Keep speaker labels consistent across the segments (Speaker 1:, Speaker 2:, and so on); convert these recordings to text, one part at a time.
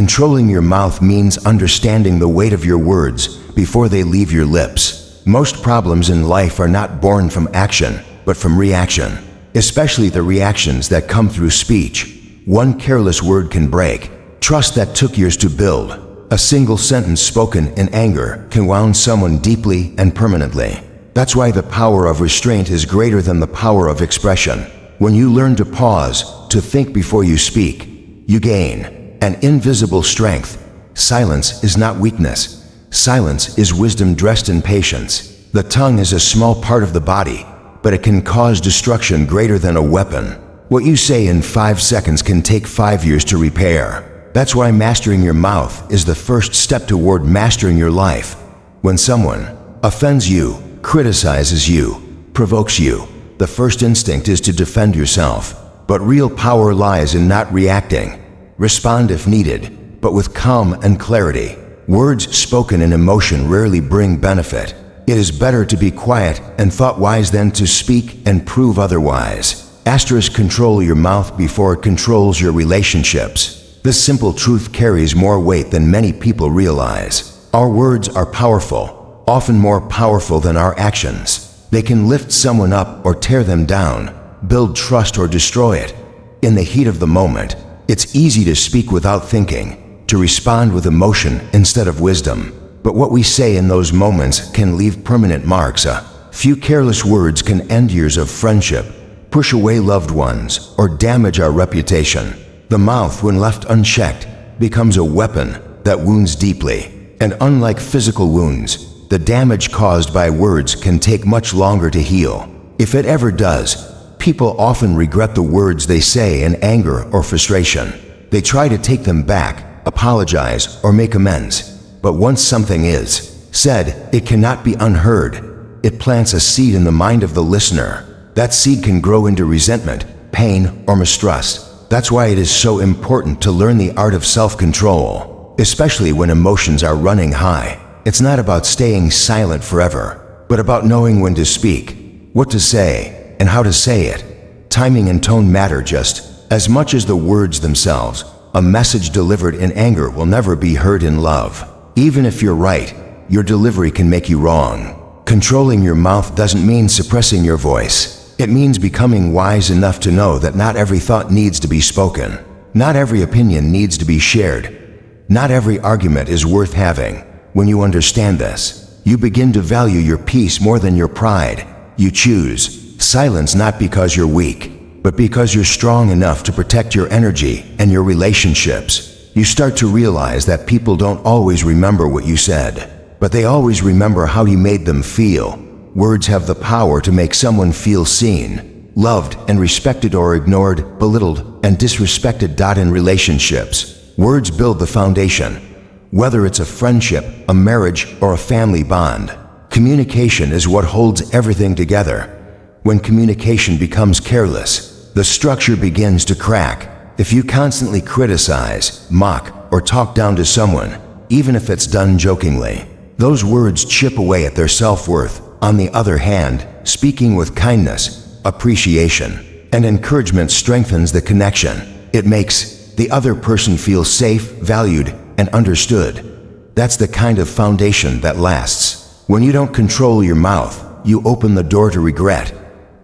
Speaker 1: Controlling your mouth means understanding the weight of your words before they leave your lips. Most problems in life are not born from action, but from reaction, especially the reactions that come through speech. One careless word can break trust that took years to build. A single sentence spoken in anger can wound someone deeply and permanently. That's why the power of restraint is greater than the power of expression. When you learn to pause, to think before you speak, you gain an invisible strength. Silence is not weakness. Silence is wisdom dressed in patience. The tongue is a small part of the body, but it can cause destruction greater than a weapon. What you say in 5 seconds can take 5 years to repair. That's why mastering your mouth is the first step toward mastering your life. When someone offends you, criticizes you, provokes you, the first instinct is to defend yourself. But real power lies in not reacting. Respond if needed, but with calm and clarity. Words spoken in emotion rarely bring benefit. It is better to be quiet and thought wise than to speak and prove otherwise. Control your mouth before it controls your relationships. This simple truth carries more weight than many people realize. Our words are powerful, often more powerful than our actions. They can lift someone up or tear them down, build trust or destroy it. In the heat of the moment, it's easy to speak without thinking, to respond with emotion instead of wisdom. But what we say in those moments can leave permanent marks. A few careless words can end years of friendship, push away loved ones, or damage our reputation. The mouth, when left unchecked, becomes a weapon that wounds deeply. And unlike physical wounds, the damage caused by words can take much longer to heal. If it ever does, people often regret the words they say in anger or frustration. They try to take them back, apologize, or make amends. But once something is said, it cannot be unheard. It plants a seed in the mind of the listener. That seed can grow into resentment, pain, or mistrust. That's why it is so important to learn the art of self-control, especially when emotions are running high. It's not about staying silent forever, but about knowing when to speak, what to say, and how to say it. Timing and tone matter just as much as the words themselves. A message delivered in anger will never be heard in love. Even if you're right, your delivery can make you wrong. Controlling your mouth doesn't mean suppressing your voice. It means becoming wise enough to know that not every thought needs to be spoken. Not every opinion needs to be shared. Not every argument is worth having. When you understand this, you begin to value your peace more than your pride. You choose silence not because you're weak, but because you're strong enough to protect your energy and your relationships. You start to realize that people don't always remember what you said, but they always remember how you made them feel. Words have the power to make someone feel seen, loved and respected, or ignored, belittled and disrespected. In relationships, words build the foundation. Whether it's a friendship, a marriage, or a family bond, communication is what holds everything together. When communication becomes careless, the structure begins to crack. If you constantly criticize, mock, or talk down to someone, even if it's done jokingly, those words chip away at their self-worth. On the other hand, speaking with kindness, appreciation, and encouragement strengthens the connection. It makes the other person feel safe, valued, and understood. That's the kind of foundation that lasts. When you don't control your mouth, you open the door to regret.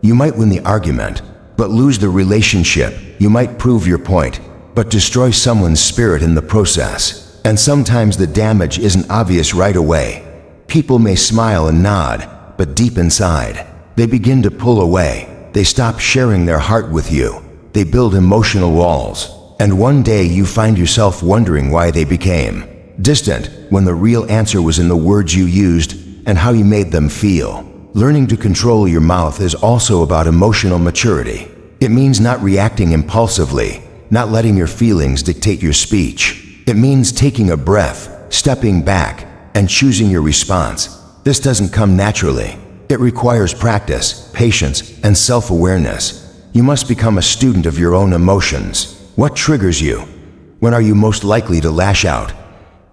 Speaker 1: You might win the argument, but lose the relationship. You might prove your point, but destroy someone's spirit in the process. And sometimes the damage isn't obvious right away. People may smile and nod, but deep inside, they begin to pull away. They stop sharing their heart with you. They build emotional walls. And one day you find yourself wondering why they became distant, when the real answer was in the words you used and how you made them feel. Learning to control your mouth is also about emotional maturity. It means not reacting impulsively, not letting your feelings dictate your speech. It means taking a breath, stepping back, and choosing your response. This doesn't come naturally. It requires practice, patience, and self-awareness. You must become a student of your own emotions. What triggers you? When are you most likely to lash out?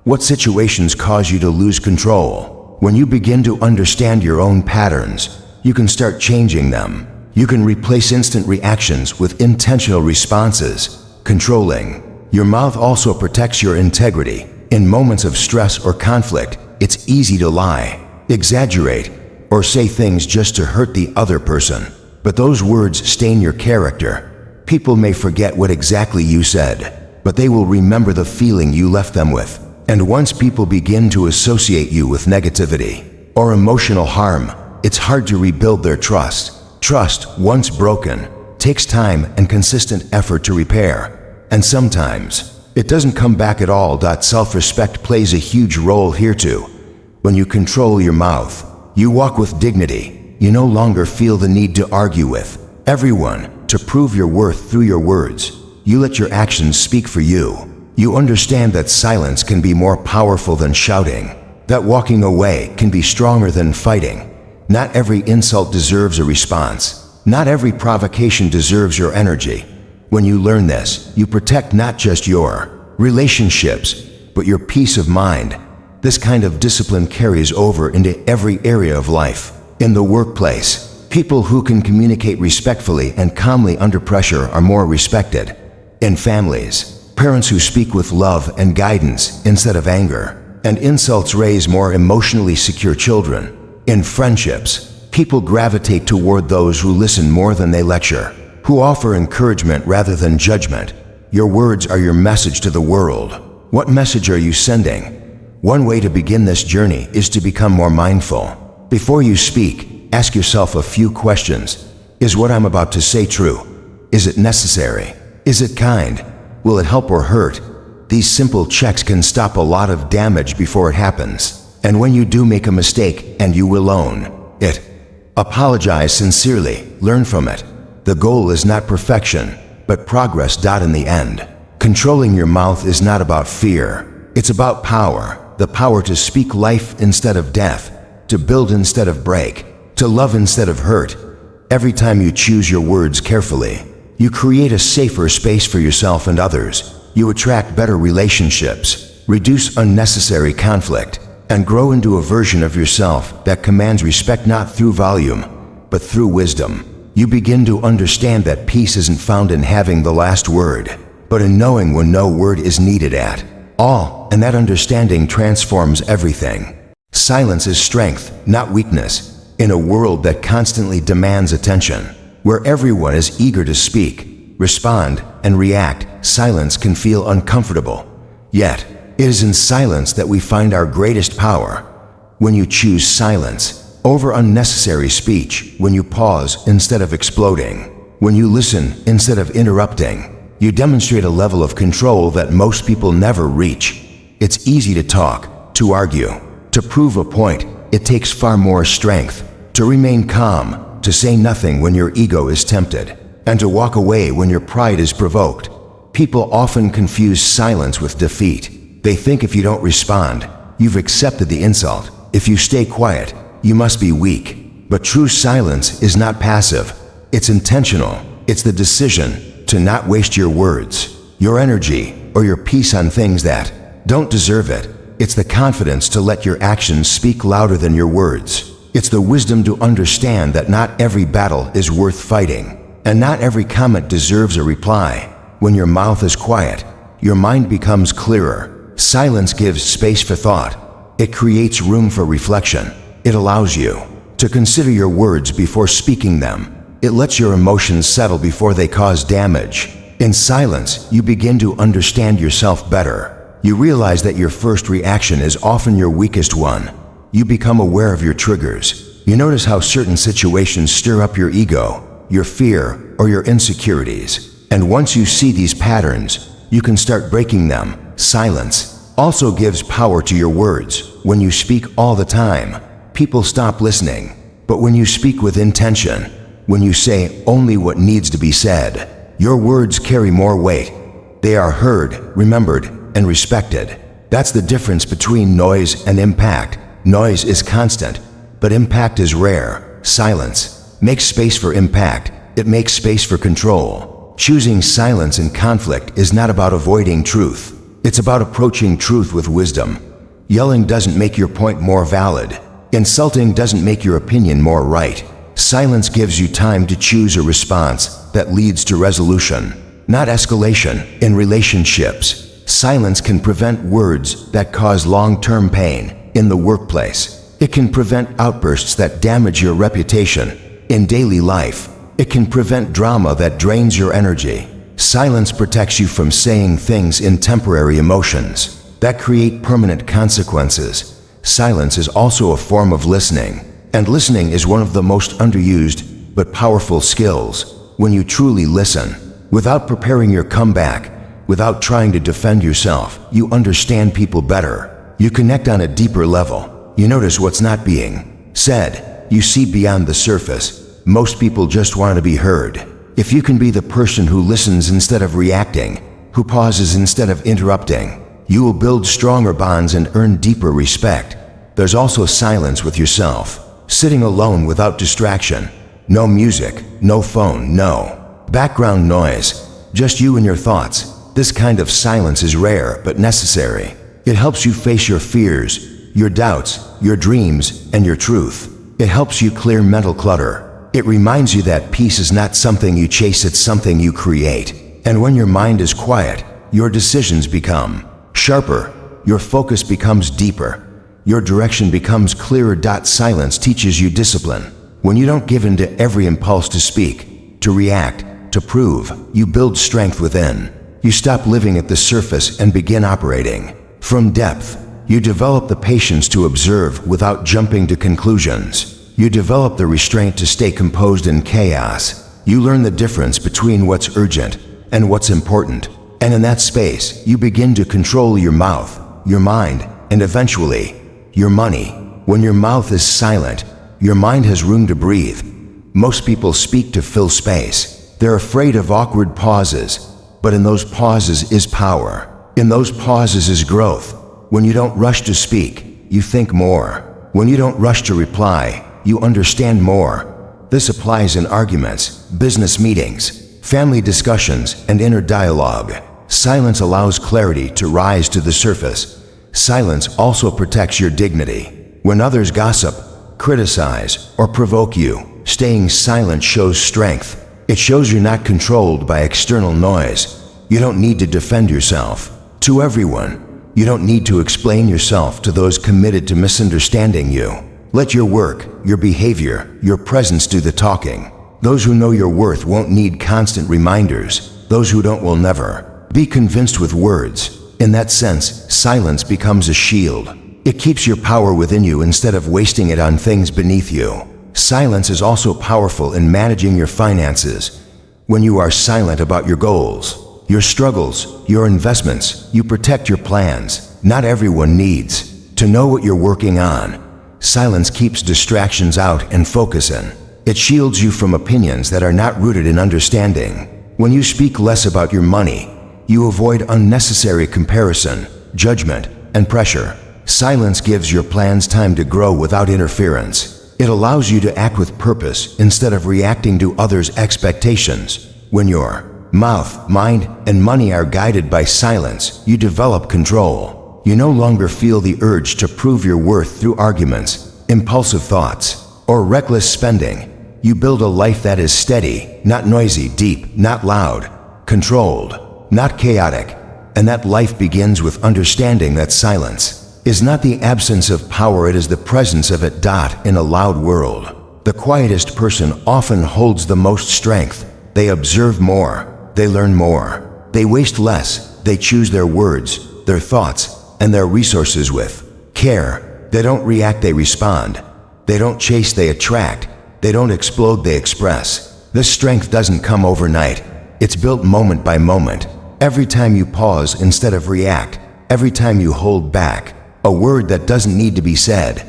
Speaker 1: What situations cause you to lose control? When you begin to understand your own patterns, you can start changing them. You can replace instant reactions with intentional responses. Controlling Your mouth also protects your integrity. In moments of stress or conflict, it's easy to lie, exaggerate, or say things just to hurt the other person. But those words stain your character. People may forget what exactly you said, but they will remember the feeling you left them with. And once people begin to associate you with negativity or emotional harm, it's hard to rebuild their trust. Trust, once broken, takes time and consistent effort to repair. And sometimes, it doesn't come back at all. Self-respect plays a huge role here too. When you control your mouth, you walk with dignity. You no longer feel the need to argue with everyone to prove your worth through your words. You let your actions speak for you. You understand that silence can be more powerful than shouting, that walking away can be stronger than fighting. Not every insult deserves a response. Not every provocation deserves your energy. When you learn this, you protect not just your relationships, but your peace of mind. This kind of discipline carries over into every area of life. In the workplace, people who can communicate respectfully and calmly under pressure are more respected. In families, parents who speak with love and guidance instead of anger and insults raise more emotionally secure children. In friendships, people gravitate toward those who listen more than they lecture, who offer encouragement rather than judgment. Your words are your message to the world. What message are you sending? One way to begin this journey is to become more mindful. Before you speak, ask yourself a few questions. Is what I'm about to say true? Is it necessary? Is it kind? Will it help or hurt? These simple checks can stop a lot of damage before it happens. And when you do make a mistake, and you will own it, apologize sincerely, learn from it. The goal is not perfection, but progress. In the end, controlling your mouth is not about fear. It's about power. The power to speak life instead of death, to build instead of break, to love instead of hurt. Every time you choose your words carefully, you create a safer space for yourself and others. You attract better relationships, reduce unnecessary conflict, and grow into a version of yourself that commands respect not through volume, but through wisdom. You begin to understand that peace isn't found in having the last word, but in knowing when no word is needed at all, and that understanding transforms everything. Silence is strength, not weakness. In a world that constantly demands attention, where everyone is eager to speak, respond, and react, silence can feel uncomfortable. Yet, it is in silence that we find our greatest power. When you choose silence over unnecessary speech, when you pause instead of exploding, when you listen instead of interrupting, you demonstrate a level of control that most people never reach. It's easy to talk, to argue, to prove a point. It takes far more strength to remain calm, to say nothing when your ego is tempted, and to walk away when your pride is provoked. People often confuse silence with defeat. They think if you don't respond, you've accepted the insult. If you stay quiet, you must be weak. But true silence is not passive. It's intentional. It's the decision to not waste your words, your energy, or your peace on things that don't deserve it. It's the confidence to let your actions speak louder than your words. It's the wisdom to understand that not every battle is worth fighting, and not every comment deserves a reply. When your mouth is quiet, your mind becomes clearer. Silence gives space for thought. It creates room for reflection. It allows you to consider your words before speaking them. It lets your emotions settle before they cause damage. In silence, you begin to understand yourself better. You realize that your first reaction is often your weakest one. You become aware of your triggers. You notice how certain situations stir up your ego, your fear, or your insecurities. And once you see these patterns, you can start breaking them. Silence also gives power to your words. When you speak all the time, people stop listening. But when you speak with intention, when you say only what needs to be said, your words carry more weight. They are heard, remembered, and respected. That's the difference between noise and impact. Noise is constant, but impact is rare. Silence makes space for impact. It makes space for control. Choosing silence in conflict is not about avoiding truth. It's about approaching truth with wisdom. Yelling doesn't make your point more valid. Insulting doesn't make your opinion more right. Silence gives you time to choose a response that leads to resolution. not escalation. In relationships, silence can prevent words that cause long-term pain. In the workplace, it can prevent outbursts that damage your reputation. In daily life, it can prevent drama that drains your energy. Silence protects you from saying things in temporary emotions that create permanent consequences. Silence is also a form of listening, and listening is one of the most underused but powerful skills. When you truly listen, without preparing your comeback, without trying to defend yourself, you understand people better. You connect on a deeper level. You notice what's not being said. You see beyond the surface. Most people just want to be heard. If you can be the person who listens instead of reacting, who pauses instead of interrupting, you will build stronger bonds and earn deeper respect. There's also silence with yourself. Sitting alone without distraction. No music, no phone, no background noise. Just you and your thoughts. This kind of silence is rare but necessary. It helps you face your fears, your doubts, your dreams, and your truth. It helps you clear mental clutter. It reminds you that peace is not something you chase, it's something you create. And when your mind is quiet, your decisions become sharper, your focus becomes deeper, your direction becomes clearer. Silence teaches you discipline. When you don't give in to every impulse to speak, to react, to prove, you build strength within. You stop living at the surface and begin operating from depth. You develop the patience to observe without jumping to conclusions. You develop the restraint to stay composed in chaos. You learn the difference between what's urgent and what's important. And in that space, you begin to control your mouth, your mind, and eventually, your money. When your mouth is silent, your mind has room to breathe. Most people speak to fill space. They're afraid of awkward pauses, but in those pauses is power. In those pauses is growth. When you don't rush to speak, you think more. When you don't rush to reply, you understand more. This applies in arguments, business meetings, family discussions, and inner dialogue. Silence allows clarity to rise to the surface. Silence also protects your dignity. When others gossip, criticize, or provoke you, staying silent shows strength. It shows you're not controlled by external noise. You don't need to defend yourself to everyone. You don't need to explain yourself to those committed to misunderstanding you. Let your work, your behavior, your presence do the talking. Those who know your worth won't need constant reminders. Those who don't will never be convinced with words. In that sense, silence becomes a shield. It keeps your power within you instead of wasting it on things beneath you. Silence is also powerful in managing your finances. When you are silent about your goals, your struggles, your investments, you protect your plans. Not everyone needs to know what you're working on. Silence keeps distractions out and focus in. It shields you from opinions that are not rooted in understanding. When you speak less about your money, you avoid unnecessary comparison, judgment, and pressure. Silence gives your plans time to grow without interference. It allows you to act with purpose instead of reacting to others' expectations. When your mouth, mind, and money are guided by silence, you develop control. You no longer feel the urge to prove your worth through arguments, impulsive thoughts, or reckless spending. You build a life that is steady, not noisy, deep, not loud, controlled, not chaotic. And that life begins with understanding that silence is not the absence of power, it is the presence of it. In a loud world, the quietest person often holds the most strength. They observe more, they learn more, they waste less, they choose their words, their thoughts, and their resources with care. They don't react, they respond. They don't chase, they attract. They don't explode, they express. This strength doesn't come overnight. It's built moment by moment. Every time you pause instead of react, every time you hold back a word that doesn't need to be said,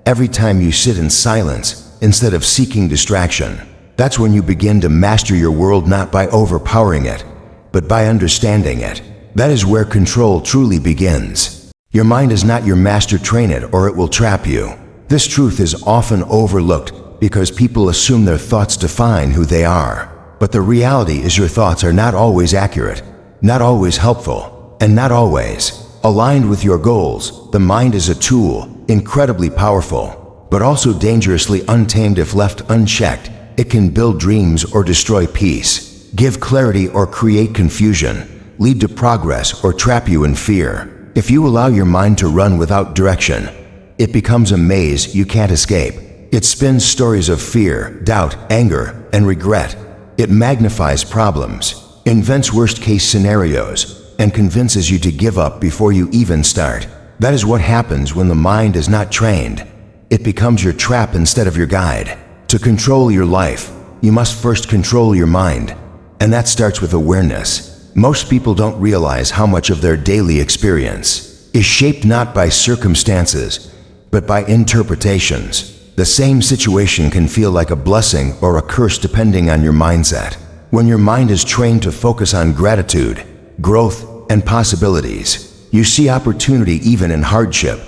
Speaker 1: every time you sit in silence instead of seeking distraction, that's when you begin to master your world, not by overpowering it, but by understanding it. That is where control truly begins. Your mind is not your master, train it or it will trap you. This truth is often overlooked because people assume their thoughts define who they are. But the reality is your thoughts are not always accurate, not always helpful, and not always aligned with your goals. The mind is a tool, incredibly powerful, but also dangerously untamed if left unchecked. It can build dreams or destroy peace. give clarity or create confusion, lead to progress or trap you in fear. If you allow your mind to run without direction, it becomes a maze you can't escape. It spins stories of fear, doubt, anger, and regret. It magnifies problems, invents worst-case scenarios, and convinces you to give up before you even start. That is what happens when the mind is not trained. It becomes your trap instead of your guide. To control your life, you must first control your mind, and that starts with awareness. Most people don't realize how much of their daily experience is shaped not by circumstances, but by interpretations. The same situation can feel like a blessing or a curse depending on your mindset. When your mind is trained to focus on gratitude, growth, and possibilities, you see opportunity even in hardship.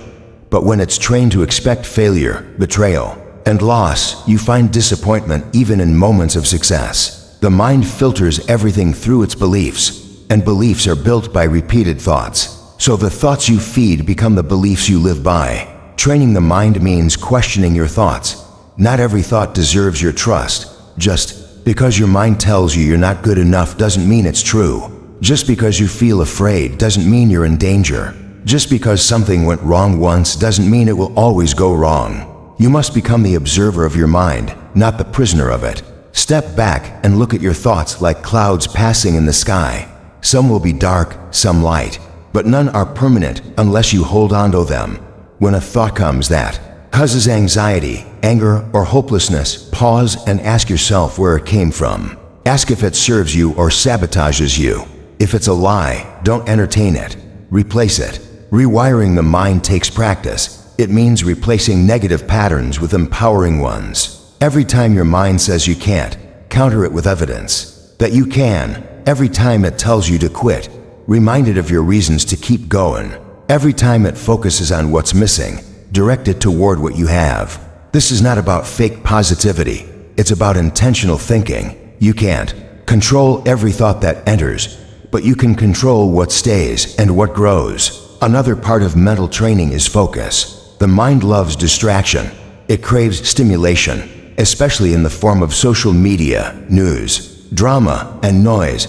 Speaker 1: But when it's trained to expect failure, betrayal, and loss, you find disappointment even in moments of success. The mind filters everything through its beliefs, and beliefs are built by repeated thoughts. So the thoughts you feed become the beliefs you live by. Training the mind means questioning your thoughts. Not every thought deserves your trust. Just because your mind tells you you're not good enough doesn't mean it's true. Just because you feel afraid doesn't mean you're in danger. Just because something went wrong once doesn't mean it will always go wrong. You must become the observer of your mind, not the prisoner of it. Step back and look at your thoughts like clouds passing in the sky. Some will be dark, some light, but none are permanent unless you hold on to them. When a thought comes that causes anxiety, anger, or hopelessness, pause and ask yourself where it came from. Ask if it serves you or sabotages you. If it's a lie, don't entertain it. Replace it. Rewiring the mind takes practice. It means replacing negative patterns with empowering ones. Every time your mind says you can't, counter it with evidence that you can. Every time it tells you to quit, remind it of your reasons to keep going. Every time it focuses on what's missing, direct it toward what you have. This is not about fake positivity. It's about intentional thinking. You can't control every thought that enters, but you can control what stays and what grows. Another part of mental training is focus. The mind loves distraction. It craves stimulation, especially in the form of social media, news, drama, and noise.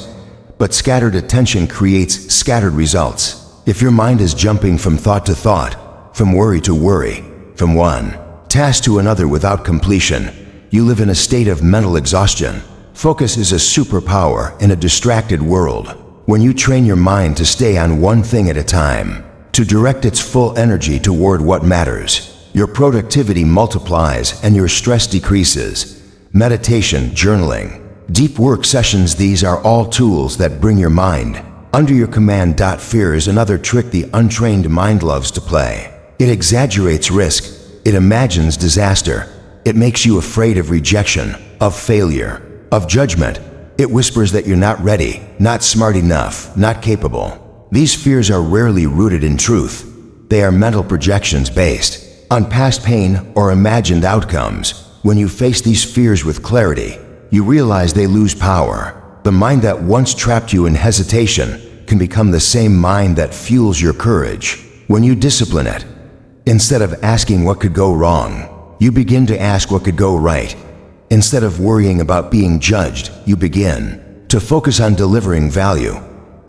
Speaker 1: But scattered attention creates scattered results. If your mind is jumping from thought to thought, from worry to worry, from one task to another without completion, you live in a state of mental exhaustion. Focus is a superpower in a distracted world. When you train your mind to stay on one thing at a time, to direct its full energy toward what matters, your productivity multiplies and your stress decreases. Meditation, journaling, deep work sessions, these are all tools that bring your mind under your command. Fear is another trick the untrained mind loves to play. It exaggerates risk. It imagines disaster. It makes you afraid of rejection, of failure, of judgment. It whispers that you're not ready, not smart enough, not capable. These fears are rarely rooted in truth. They are mental projections based on past pain or imagined outcomes. When you face these fears with clarity, you realize they lose power. The mind that once trapped you in hesitation can become the same mind that fuels your courage. When you discipline it, instead of asking what could go wrong, you begin to ask what could go right. Instead of worrying about being judged, you begin to focus on delivering value.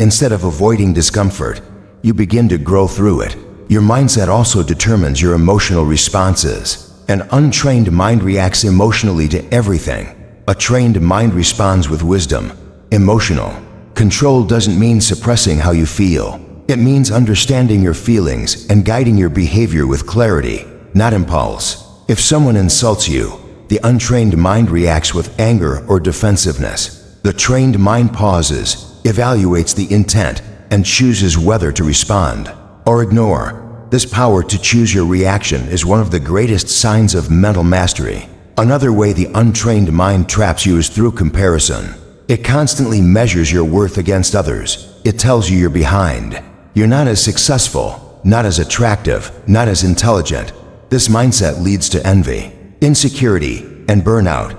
Speaker 1: Instead of avoiding discomfort, you begin to grow through it. Your mindset also determines your emotional responses. An untrained mind reacts emotionally to everything. A trained mind responds with wisdom. Emotional control doesn't mean suppressing how you feel. It means understanding your feelings and guiding your behavior with clarity, not impulse. If someone insults you, the untrained mind reacts with anger or defensiveness. The trained mind pauses, evaluates the intent, and chooses whether to respond or ignore. This power to choose your reaction is one of the greatest signs of mental mastery. Another way the untrained mind traps you is through comparison. It constantly measures your worth against others. It tells you you're behind. You're not as successful, not as attractive, not as intelligent. This mindset leads to envy, insecurity, and burnout.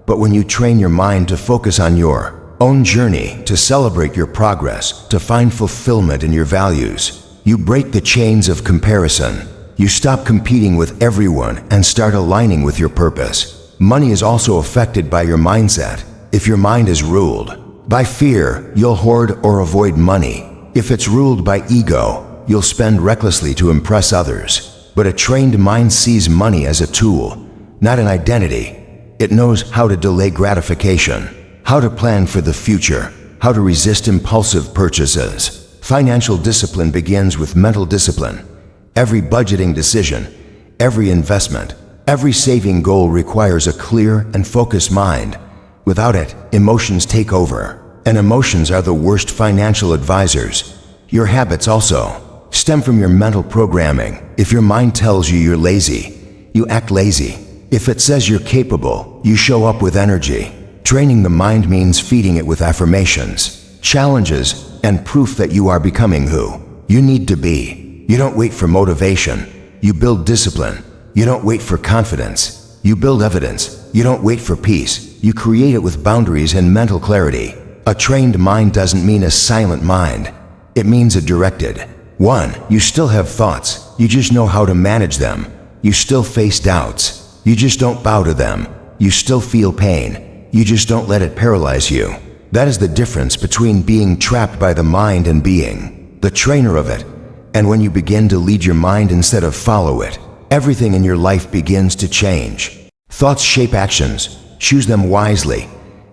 Speaker 1: But when you train your mind to focus on your own journey, to celebrate your progress, to find fulfillment in your values, you break the chains of comparison. You stop competing with everyone and start aligning with your purpose. Money is also affected by your mindset. If your mind is ruled By fear, you'll hoard or avoid money. If it's ruled by ego, you'll spend recklessly to impress others. But a trained mind sees money as a tool, not an identity. It knows how to delay gratification, how to plan for the future, how to resist impulsive purchases. Financial discipline begins with mental discipline. Every budgeting decision, every investment, every saving goal requires a clear and focused mind. Without it, emotions take over, and emotions are the worst financial advisors. Your habits also stem from your mental programming. If your mind tells you you're lazy, you act lazy. If it says you're capable, you show up with energy. Training the mind means feeding it with affirmations, challenges, and proof that you are becoming who you need to be. You don't wait for motivation. You build discipline. You don't wait for confidence. You build evidence. You don't wait for peace. You create it with boundaries and mental clarity. A trained mind doesn't mean a silent mind. It means a directed one. You still have thoughts. You just know how to manage them. You still face doubts. You just don't bow to them. You still feel pain. You just don't let it paralyze you. That is the difference between being trapped by the mind and being the trainer of it. And when you begin to lead your mind instead of follow it, everything in your life begins to change. Thoughts shape actions. Choose them wisely.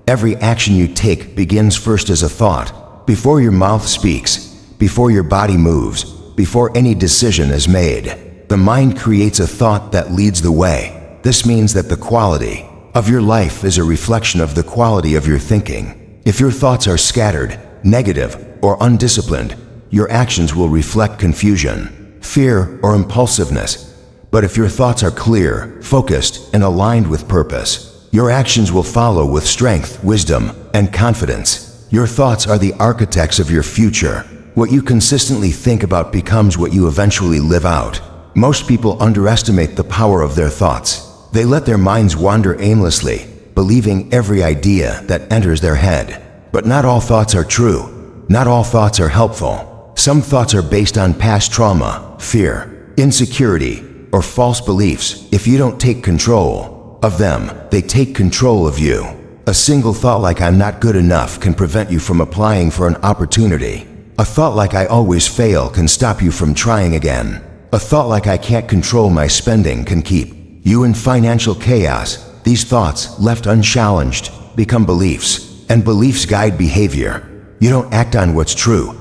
Speaker 1: Every action you take begins first as a thought. Before your mouth speaks, before your body moves, before any decision is made, the mind creates a thought that leads the way. This means that the quality of your life is a reflection of the quality of your thinking. If your thoughts are scattered, negative, or undisciplined, your actions will reflect confusion, fear, or impulsiveness. But if your thoughts are clear, focused, and aligned with purpose, your actions will follow with strength, wisdom, and confidence. Your thoughts are the architects of your future. What you consistently think about becomes what you eventually live out. Most people underestimate the power of their thoughts. They let their minds wander aimlessly, believing every idea that enters their head. But not all thoughts are true. Not all thoughts are helpful. Some thoughts are based on past trauma, fear, insecurity, or false beliefs. If you don't take control of them, they take control of you. A single thought like "I'm not good enough" can prevent you from applying for an opportunity. A thought like "I always fail" can stop you from trying again. A thought like "I can't control my spending" can keep you in financial chaos. These thoughts, left unchallenged, become beliefs, and beliefs guide behavior. You don't act on what's true.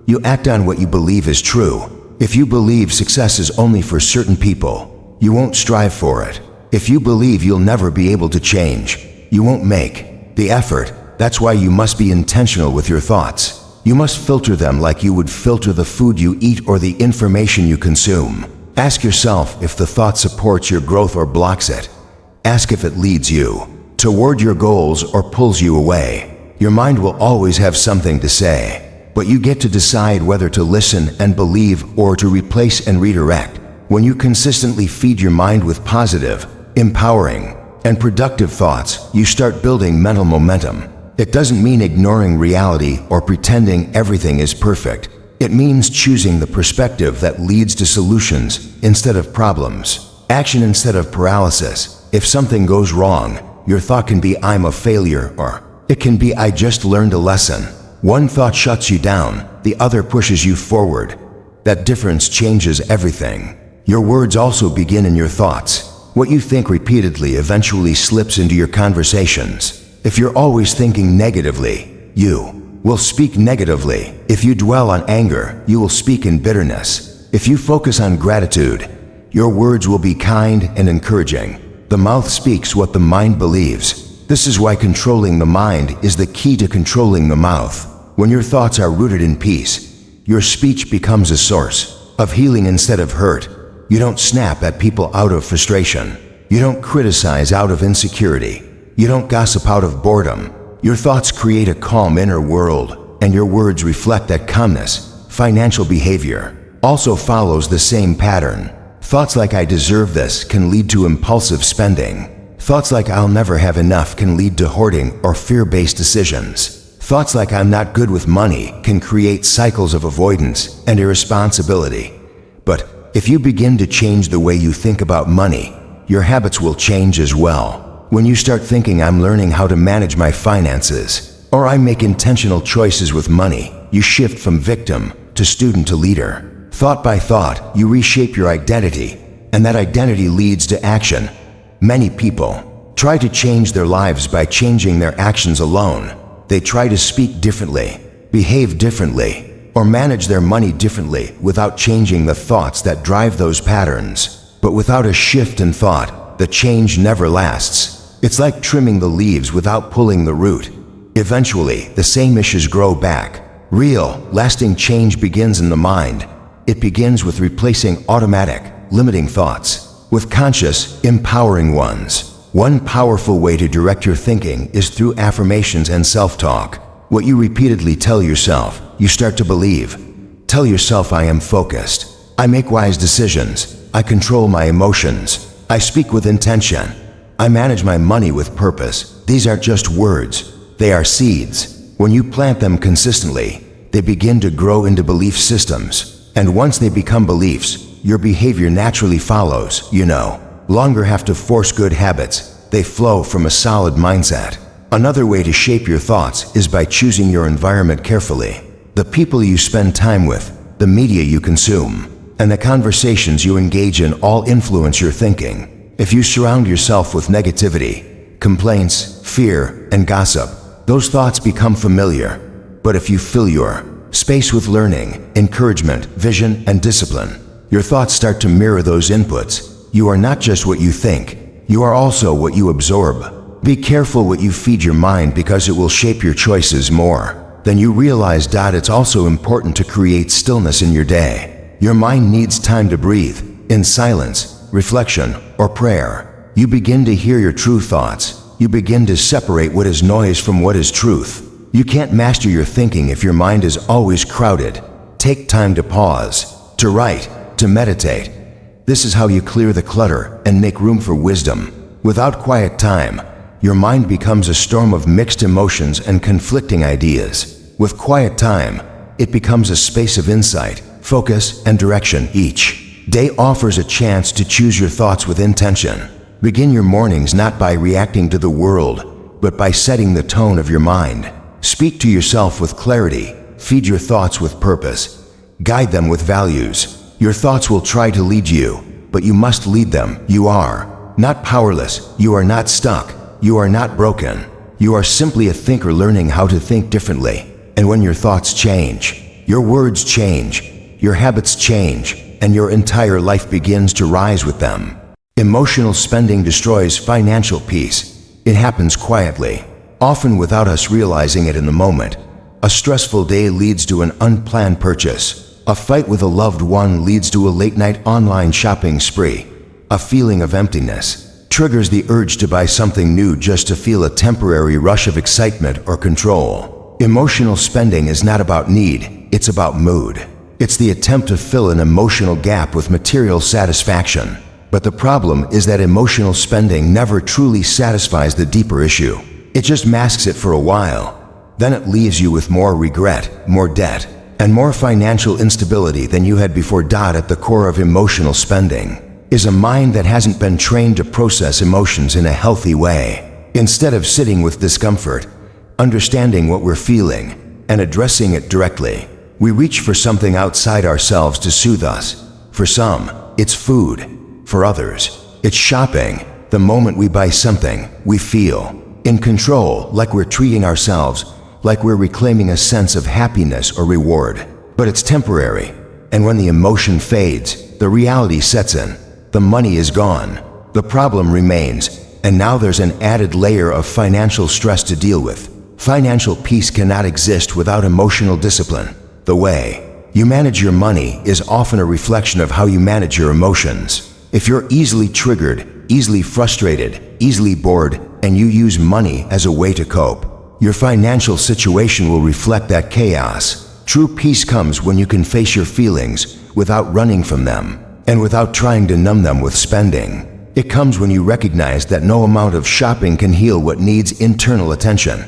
Speaker 1: You act on what you believe is true. If you believe success is only for certain people, you won't strive for it. If you believe you'll never be able to change, you won't make the effort. That's why you must be intentional with your thoughts. You must filter them like you would filter the food you eat or the information you consume. Ask yourself if the thought supports your growth or blocks it. Ask if it leads you toward your goals or pulls you away. Your mind will always have something to say, but you get to decide whether to listen and believe or to replace and redirect. When you consistently feed your mind with positive, empowering, and productive thoughts, you start building mental momentum. It doesn't mean ignoring reality or pretending everything is perfect. It means choosing the perspective that leads to solutions instead of problems, action instead of paralysis. If something goes wrong, your thought can be "I'm a failure," or it can be "I just learned a lesson." One thought shuts you down, the other pushes you forward. That difference changes everything. Your words also begin in your thoughts. What you think repeatedly eventually slips into your conversations. If you're always thinking negatively, you will speak negatively. If you dwell on anger, you will speak in bitterness. If you focus on gratitude, your words will be kind and encouraging. The mouth speaks what the mind believes. This is why controlling the mind is the key to controlling the mouth. When your thoughts are rooted in peace, your speech becomes a source of healing instead of hurt. You don't snap at people out of frustration. You don't criticize out of insecurity. You don't gossip out of boredom. Your thoughts create a calm inner world, and your words reflect that calmness. Financial behavior also follows the same pattern. Thoughts like "I deserve this" can lead to impulsive spending. Thoughts like "I'll never have enough" can lead to hoarding or fear-based decisions. Thoughts like "I'm not good with money" can create cycles of avoidance and irresponsibility. But if you begin to change the way you think about money, your habits will change as well. When you start thinking "I'm learning how to manage my finances," Or I make intentional choices with money. You shift from victim to student to leader. Thought by thought, you reshape your identity, and that identity leads to action. Many people try to change their lives by changing their actions alone. They try to speak differently, behave differently, or manage their money differently without changing the thoughts that drive those patterns. But without a shift in thought, the change never lasts. It's like trimming the leaves without pulling the root. Eventually, the same issues grow back. Real, lasting change begins in the mind. It begins with replacing automatic, limiting thoughts with conscious, empowering ones. One powerful way to direct your thinking is through affirmations and self-talk. What you repeatedly tell yourself, you start to believe. Tell yourself, I am focused. I make wise decisions. I control my emotions. I speak with intention. I manage my money with purpose. These aren't just words. They are seeds. When you plant them consistently, they begin to grow into belief systems. And once they become beliefs, your behavior naturally follows. You no longer have to force good habits. They flow from a solid mindset. Another way to shape your thoughts is by choosing your environment carefully. The people you spend time with, the media you consume, and the conversations you engage in all influence your thinking. If you surround yourself with negativity, complaints, fear, and gossip, those thoughts become familiar. But if you fill your space with learning, encouragement, vision, and discipline, your thoughts start to mirror those inputs. You are not just what you think, you are also what you absorb. Be careful what you feed your mind because it will shape your choices more than you realize. It's also important to create stillness in your day. Your mind needs time to breathe. In silence, reflection, or prayer, you begin to hear your true thoughts. You begin to separate what is noise from what is truth. You can't master your thinking if your mind is always crowded. Take time to pause, to write, to meditate. This is how you clear the clutter and make room for wisdom. Without quiet time, your mind becomes a storm of mixed emotions and conflicting ideas. With quiet time, it becomes a space of insight, focus, and direction. Each day offers a chance to choose your thoughts with intention. Begin your mornings not by reacting to the world, but by setting the tone of your mind. Speak to yourself with clarity. Feed your thoughts with purpose. Guide them with values. Your thoughts will try to lead you, but you must lead them. You are not powerless. You are not stuck. You are not broken. You are simply a thinker learning how to think differently. And when your thoughts change, your words change, your habits change, and your entire life begins to rise with them. Emotional spending destroys financial peace. It happens quietly, often without us realizing it in the moment. A stressful day leads to an unplanned purchase. A fight with a loved one leads to a late-night online shopping spree. A feeling of emptiness triggers the urge to buy something new just to feel a temporary rush of excitement or control. Emotional spending is not about need, it's about mood. It's the attempt to fill an emotional gap with material satisfaction. But the problem is that emotional spending never truly satisfies the deeper issue. It just masks it for a while. Then it leaves you with more regret, more debt, and more financial instability than you had before. At the core of emotional spending is a mind that hasn't been trained to process emotions in a healthy way. Instead of sitting with discomfort, understanding what we're feeling, and addressing it directly, we reach for something outside ourselves to soothe us. For some, it's food. For others, it's shopping. The moment we buy something, we feel in control, like we're treating ourselves, like we're reclaiming a sense of happiness or reward. But it's temporary, and when the emotion fades, the reality sets in. The money is gone. The problem remains, and now there's an added layer of financial stress to deal with. Financial peace cannot exist without emotional discipline. The way you manage your money is often a reflection of how you manage your emotions. If you're easily triggered, easily frustrated, easily bored, and you use money as a way to cope, your financial situation will reflect that chaos. True peace comes when you can face your feelings without running from them, and without trying to numb them with spending. It comes when you recognize that no amount of shopping can heal what needs internal attention.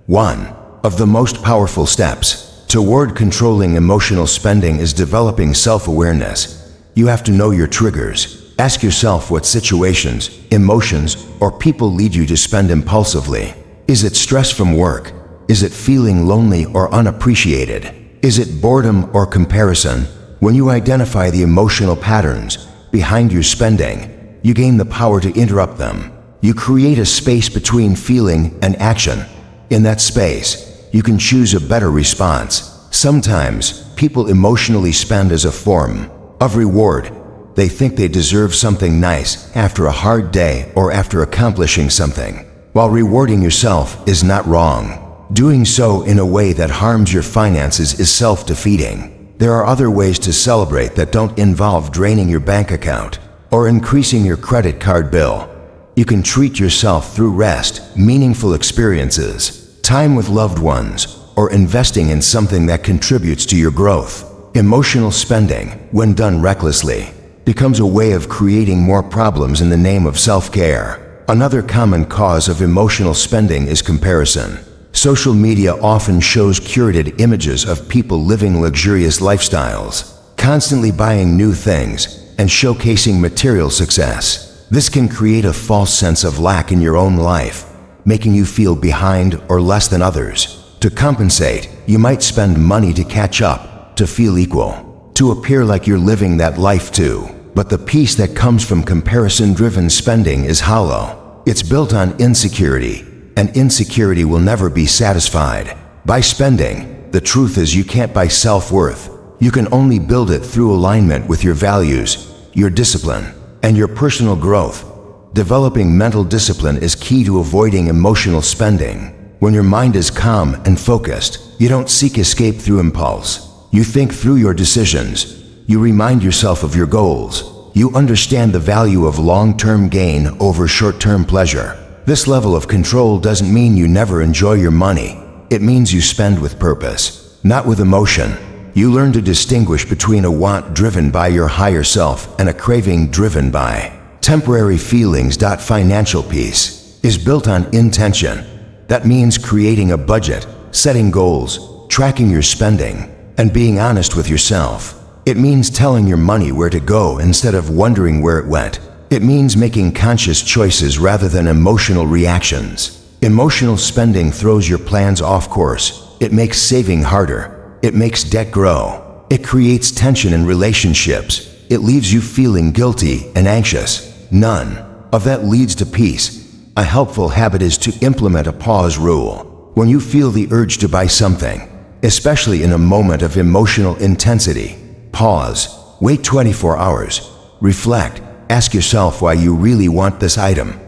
Speaker 1: One of the most powerful steps toward controlling emotional spending is developing self-awareness. You have to know your triggers. Ask yourself what situations, emotions, or people lead you to spend impulsively. Is it stress from work? Is it feeling lonely or unappreciated? Is it boredom or comparison? When you identify the emotional patterns behind your spending, you gain the power to interrupt them. You create a space between feeling and action. In that space, you can choose a better response. Sometimes, people emotionally spend as a form of reward. They think they deserve something nice after a hard day or after accomplishing something. While rewarding yourself is not wrong, doing so in a way that harms your finances is self-defeating. There are other ways to celebrate that don't involve draining your bank account or increasing your credit card bill. You can treat yourself through rest, meaningful experiences, time with loved ones, or investing in something that contributes to your growth. Emotional spending, when done recklessly, becomes a way of creating more problems in the name of self-care. Another common cause of emotional spending is comparison. Social media often shows curated images of people living luxurious lifestyles, constantly buying new things, and showcasing material success. This can create a false sense of lack in your own life, making you feel behind or less than others. To compensate, you might spend money to catch up, to feel equal, to appear like you're living that life too. But the peace that comes from comparison-driven spending is hollow. It's built on insecurity, and insecurity will never be satisfied. By spending, the truth is you can't buy self-worth. You can only build it through alignment with your values, your discipline, and your personal growth. Developing mental discipline is key to avoiding emotional spending. When your mind is calm and focused, you don't seek escape through impulse. You think through your decisions. You remind yourself of your goals. You understand the value of long-term gain over short-term pleasure. This level of control doesn't mean you never enjoy your money. It means you spend with purpose, not with emotion. You learn to distinguish between a want driven by your higher self and a craving driven by temporary feelings. Financial peace is built on intention. That means creating a budget, setting goals, tracking your spending, and being honest with yourself. It means telling your money where to go instead of wondering where it went. It means making conscious choices rather than emotional reactions. Emotional spending throws your plans off course. It makes saving harder. It makes debt grow. It creates tension in relationships. It leaves you feeling guilty and anxious. None of that leads to peace. A helpful habit is to implement a pause rule. When you feel the urge to buy something, especially in a moment of emotional intensity, pause. Wait 24 hours. Reflect. Ask yourself why you really want this item.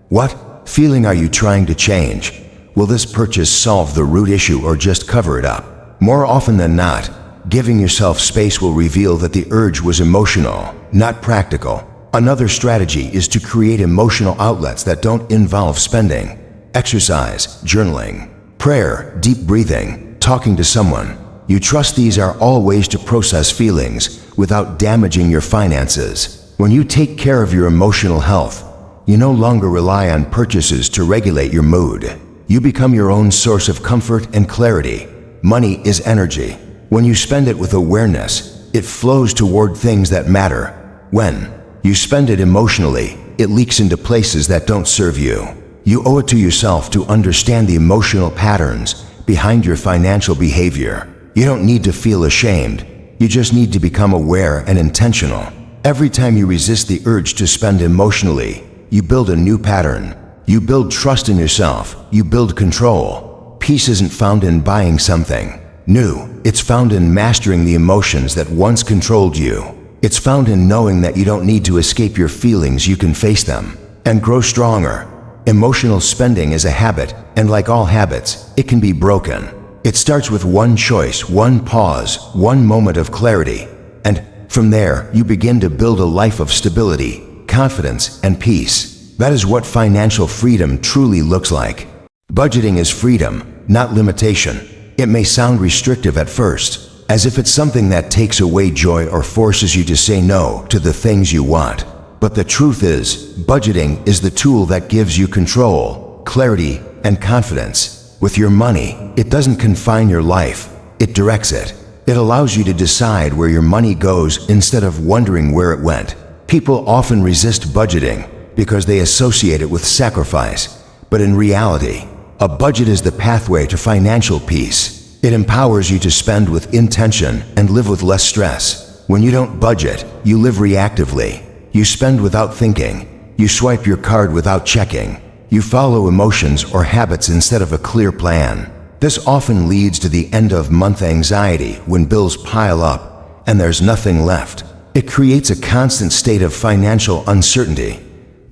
Speaker 1: What feeling are you trying to change? Will this purchase solve the root issue or just cover it up? More often than not, giving yourself space will reveal that the urge was emotional, not practical. Another strategy is to create emotional outlets that don't involve spending. Exercise, journaling, prayer, deep breathing, talking to someone you trust. These are all ways to process feelings without damaging your finances. When you take care of your emotional health, you no longer rely on purchases to regulate your mood. You become your own source of comfort and clarity. Money is energy. When you spend it with awareness, it flows toward things that matter. When you spend it emotionally, it leaks into places that don't serve you. You owe it to yourself to understand the emotional patterns behind your financial behavior. You don't need to feel ashamed. You just need to become aware and intentional. Every time you resist the urge to spend emotionally, you build a new pattern. You build trust in yourself. You build control. Peace isn't found in buying something new. It's found in mastering the emotions that once controlled you. It's found in knowing that you don't need to escape your feelings. You can face them and grow stronger. Emotional spending is a habit, and like all habits, it can be broken. It starts with one choice, one pause, one moment of clarity, and from there, you begin to build a life of stability, confidence, and peace. That is what financial freedom truly looks like. Budgeting is freedom, not limitation. It may sound restrictive at first, as if it's something that takes away joy or forces you to say no to the things you want. But the truth is, budgeting is the tool that gives you control, clarity, and confidence. With your money, it doesn't confine your life, it directs it. It allows you to decide where your money goes instead of wondering where it went. People often resist budgeting because they associate it with sacrifice, but in reality, A budget is the pathway to financial peace. It empowers you to spend with intention and live with less stress. When you don't budget, you live reactively. You spend without thinking. You swipe your card without checking. You follow emotions or habits instead of a clear plan. This often leads to the end-of-month anxiety when bills pile up and there's nothing left. It creates a constant state of financial uncertainty.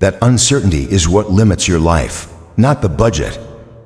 Speaker 1: That uncertainty is what limits your life, not the budget.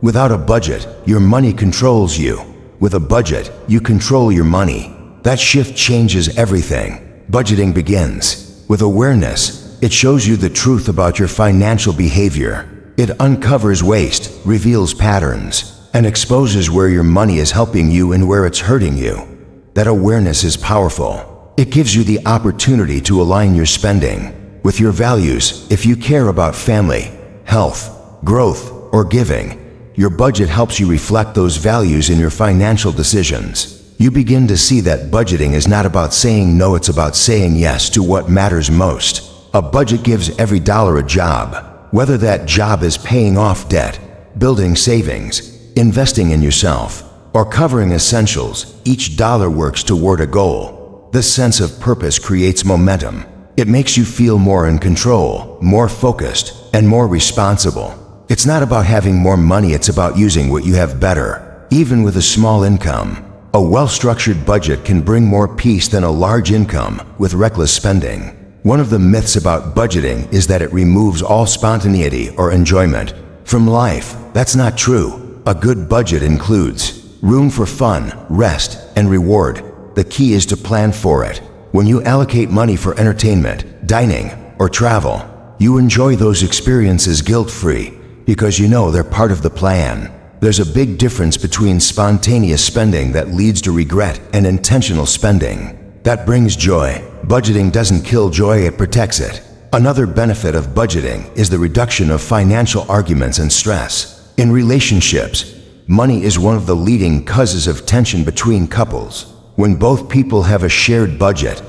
Speaker 1: Without a budget, your money controls you. With a budget, you control your money. That shift changes everything. Budgeting begins with awareness. It shows you the truth about your financial behavior. It uncovers waste, reveals patterns, and exposes where your money is helping you and where it's hurting you. That awareness is powerful. It gives you the opportunity to align your spending with your values. If you care about family, health, growth, or giving, your budget helps you reflect those values in your financial decisions. You begin to see that budgeting is not about saying no, it's about saying yes to what matters most. A budget gives every dollar a job, whether that job is paying off debt, building savings, investing in yourself, or covering essentials. Each dollar works toward a goal. This sense of purpose creates momentum. It makes you feel more in control, more focused, and more responsible. It's not about having more money, it's about using what you have better. Even with a small income, a well-structured budget can bring more peace than a large income with reckless spending. One of the myths about budgeting is that it removes all spontaneity or enjoyment from life. That's not true. A good budget includes room for fun, rest, and reward. The key is to plan for it. When you allocate money for entertainment, dining, or travel, you enjoy those experiences guilt-free because you know they're part of the plan. There's a big difference between spontaneous spending that leads to regret and intentional spending that brings joy. Budgeting doesn't kill joy, it protects it. Another benefit of budgeting is the reduction of financial arguments and stress. In relationships, money is one of the leading causes of tension between couples. When both people have a shared budget,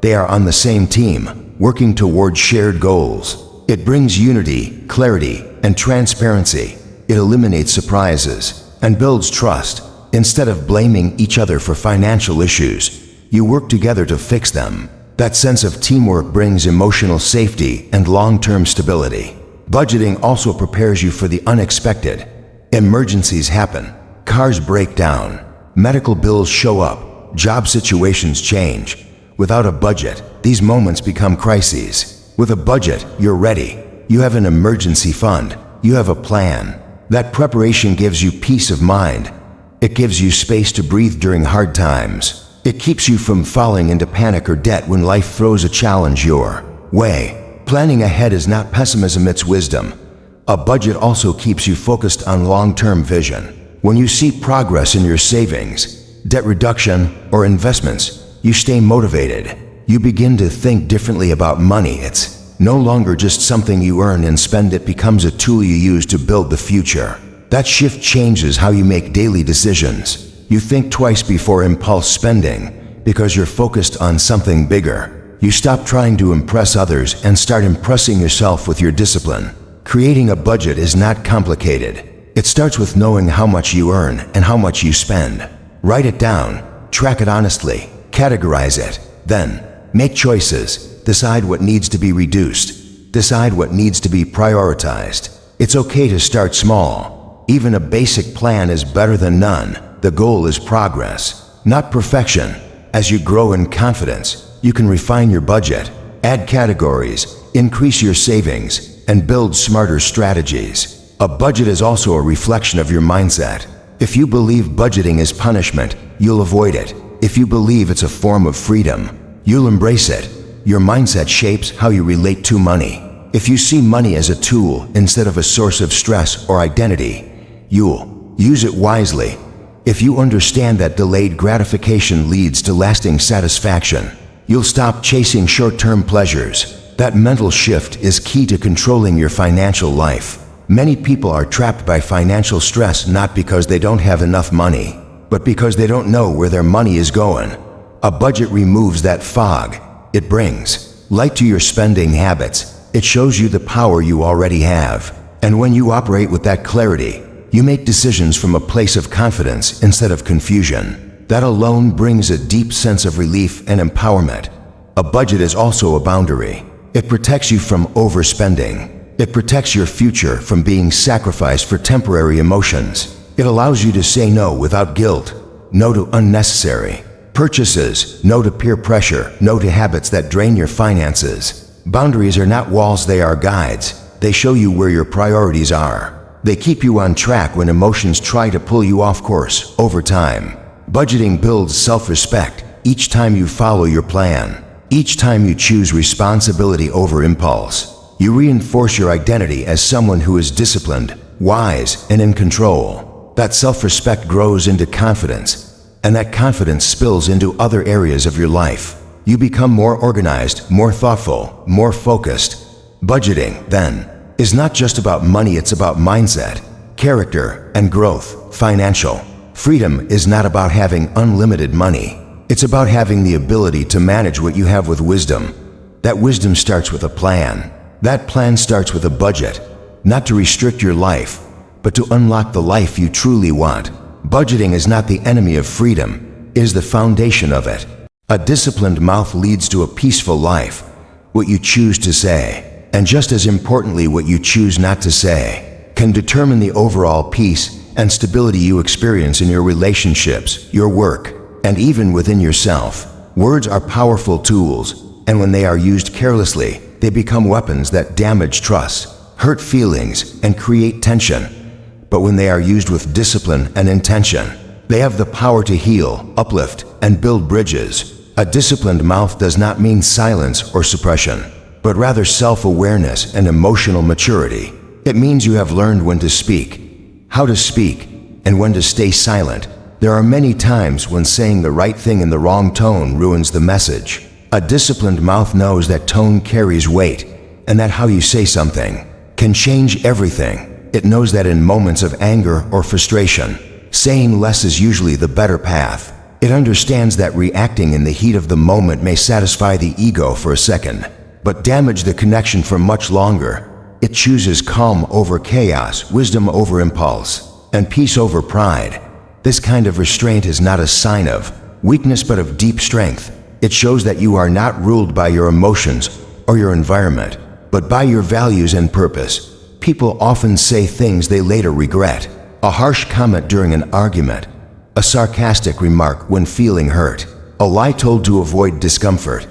Speaker 1: they are on the same team, working toward shared goals. It brings unity, clarity, and transparency. It eliminates surprises and builds trust. Instead of blaming each other for financial issues, you work together to fix them. That sense of teamwork brings emotional safety and long-term stability. Budgeting also prepares you for the unexpected. Emergencies happen. Cars break down. Medical bills show up. Job situations change. Without a budget, these moments become crises. With a budget, you're ready. You have an emergency fund. You have a plan. That preparation gives you peace of mind. It gives you space to breathe during hard times. It keeps you from falling into panic or debt when life throws a challenge your way. Planning ahead is not pessimism, it's wisdom. A budget also keeps you focused on long-term vision. When you see progress in your savings, debt reduction, or investments, you stay motivated. You begin to think differently about money. It's no longer just something you earn and spend, it becomes a tool you use to build the future. That shift changes how you make daily decisions. You think twice before impulse spending because you're focused on something bigger. You stop trying to impress others and start impressing yourself with your discipline. Creating a budget is not complicated. It starts with knowing how much you earn and how much you spend. Write it down, track it honestly, categorize it. Then, make choices. Decide what needs to be reduced. Decide what needs to be prioritized. It's okay to start small. Even a basic plan is better than none. The goal is progress, not perfection. As you grow in confidence, you can refine your budget, add categories, increase your savings, and build smarter strategies. A budget is also a reflection of your mindset. If you believe budgeting is punishment, you'll avoid it. If you believe it's a form of freedom, you'll embrace it. Your mindset shapes how you relate to money. If you see money as a tool instead of a source of stress or identity, you'll use it wisely. If you understand that delayed gratification leads to lasting satisfaction, you'll stop chasing short-term pleasures. That mental shift is key to controlling your financial life. Many people are trapped by financial stress not because they don't have enough money, but because they don't know where their money is going. A budget removes that fog. It brings light to your spending habits. It shows you the power you already have. And when you operate with that clarity, You make decisions from a place of confidence instead of confusion. That alone brings a deep sense of relief and empowerment. A budget is also a boundary. It protects you from overspending. It protects your future from being sacrificed for temporary emotions. It allows you to say no without guilt. No to unnecessary purchases. No to peer pressure. No to habits that drain your finances. Boundaries are not walls, they are guides. They show you where your priorities are. They keep you on track when emotions try to pull you off course. Over time, budgeting builds self-respect. Each time you follow your plan, each time you choose responsibility over impulse, you reinforce your identity as someone who is disciplined, wise, and in control. That self-respect grows into confidence, and that confidence spills into other areas of your life. You become more organized, more thoughtful, more focused. Budgeting, then, is not just about money, it's about mindset, character, and growth. Financial freedom is not about having unlimited money. It's about having the ability to manage what you have with wisdom. That wisdom starts with a plan. That plan starts with a budget, not to restrict your life, but to unlock the life you truly want. Budgeting is not the enemy of freedom, it is the foundation of it. A disciplined mouth leads to a peaceful life. What you choose to say, and just as importantly what you choose not to say, can determine the overall peace and stability you experience in your relationships, your work, and even within yourself. Words are powerful tools, and when they are used carelessly, they become weapons that damage trust, hurt feelings, and create tension. But when they are used with discipline and intention, they have the power to heal, uplift, and build bridges. A disciplined mouth does not mean silence or suppression, but rather self-awareness and emotional maturity. It means you have learned when to speak, how to speak, and when to stay silent. There are many times when saying the right thing in the wrong tone ruins the message. A disciplined mouth knows that tone carries weight, and that how you say something can change everything. It knows that in moments of anger or frustration, saying less is usually the better path. It understands that reacting in the heat of the moment may satisfy the ego for a second, but damage the connection for much longer. It chooses calm over chaos, wisdom over impulse, and peace over pride. This kind of restraint is not a sign of weakness but of deep strength. It shows that you are not ruled by your emotions or your environment, but by your values and purpose. People often say things they later regret. A harsh comment during an argument, a sarcastic remark when feeling hurt, a lie told to avoid discomfort.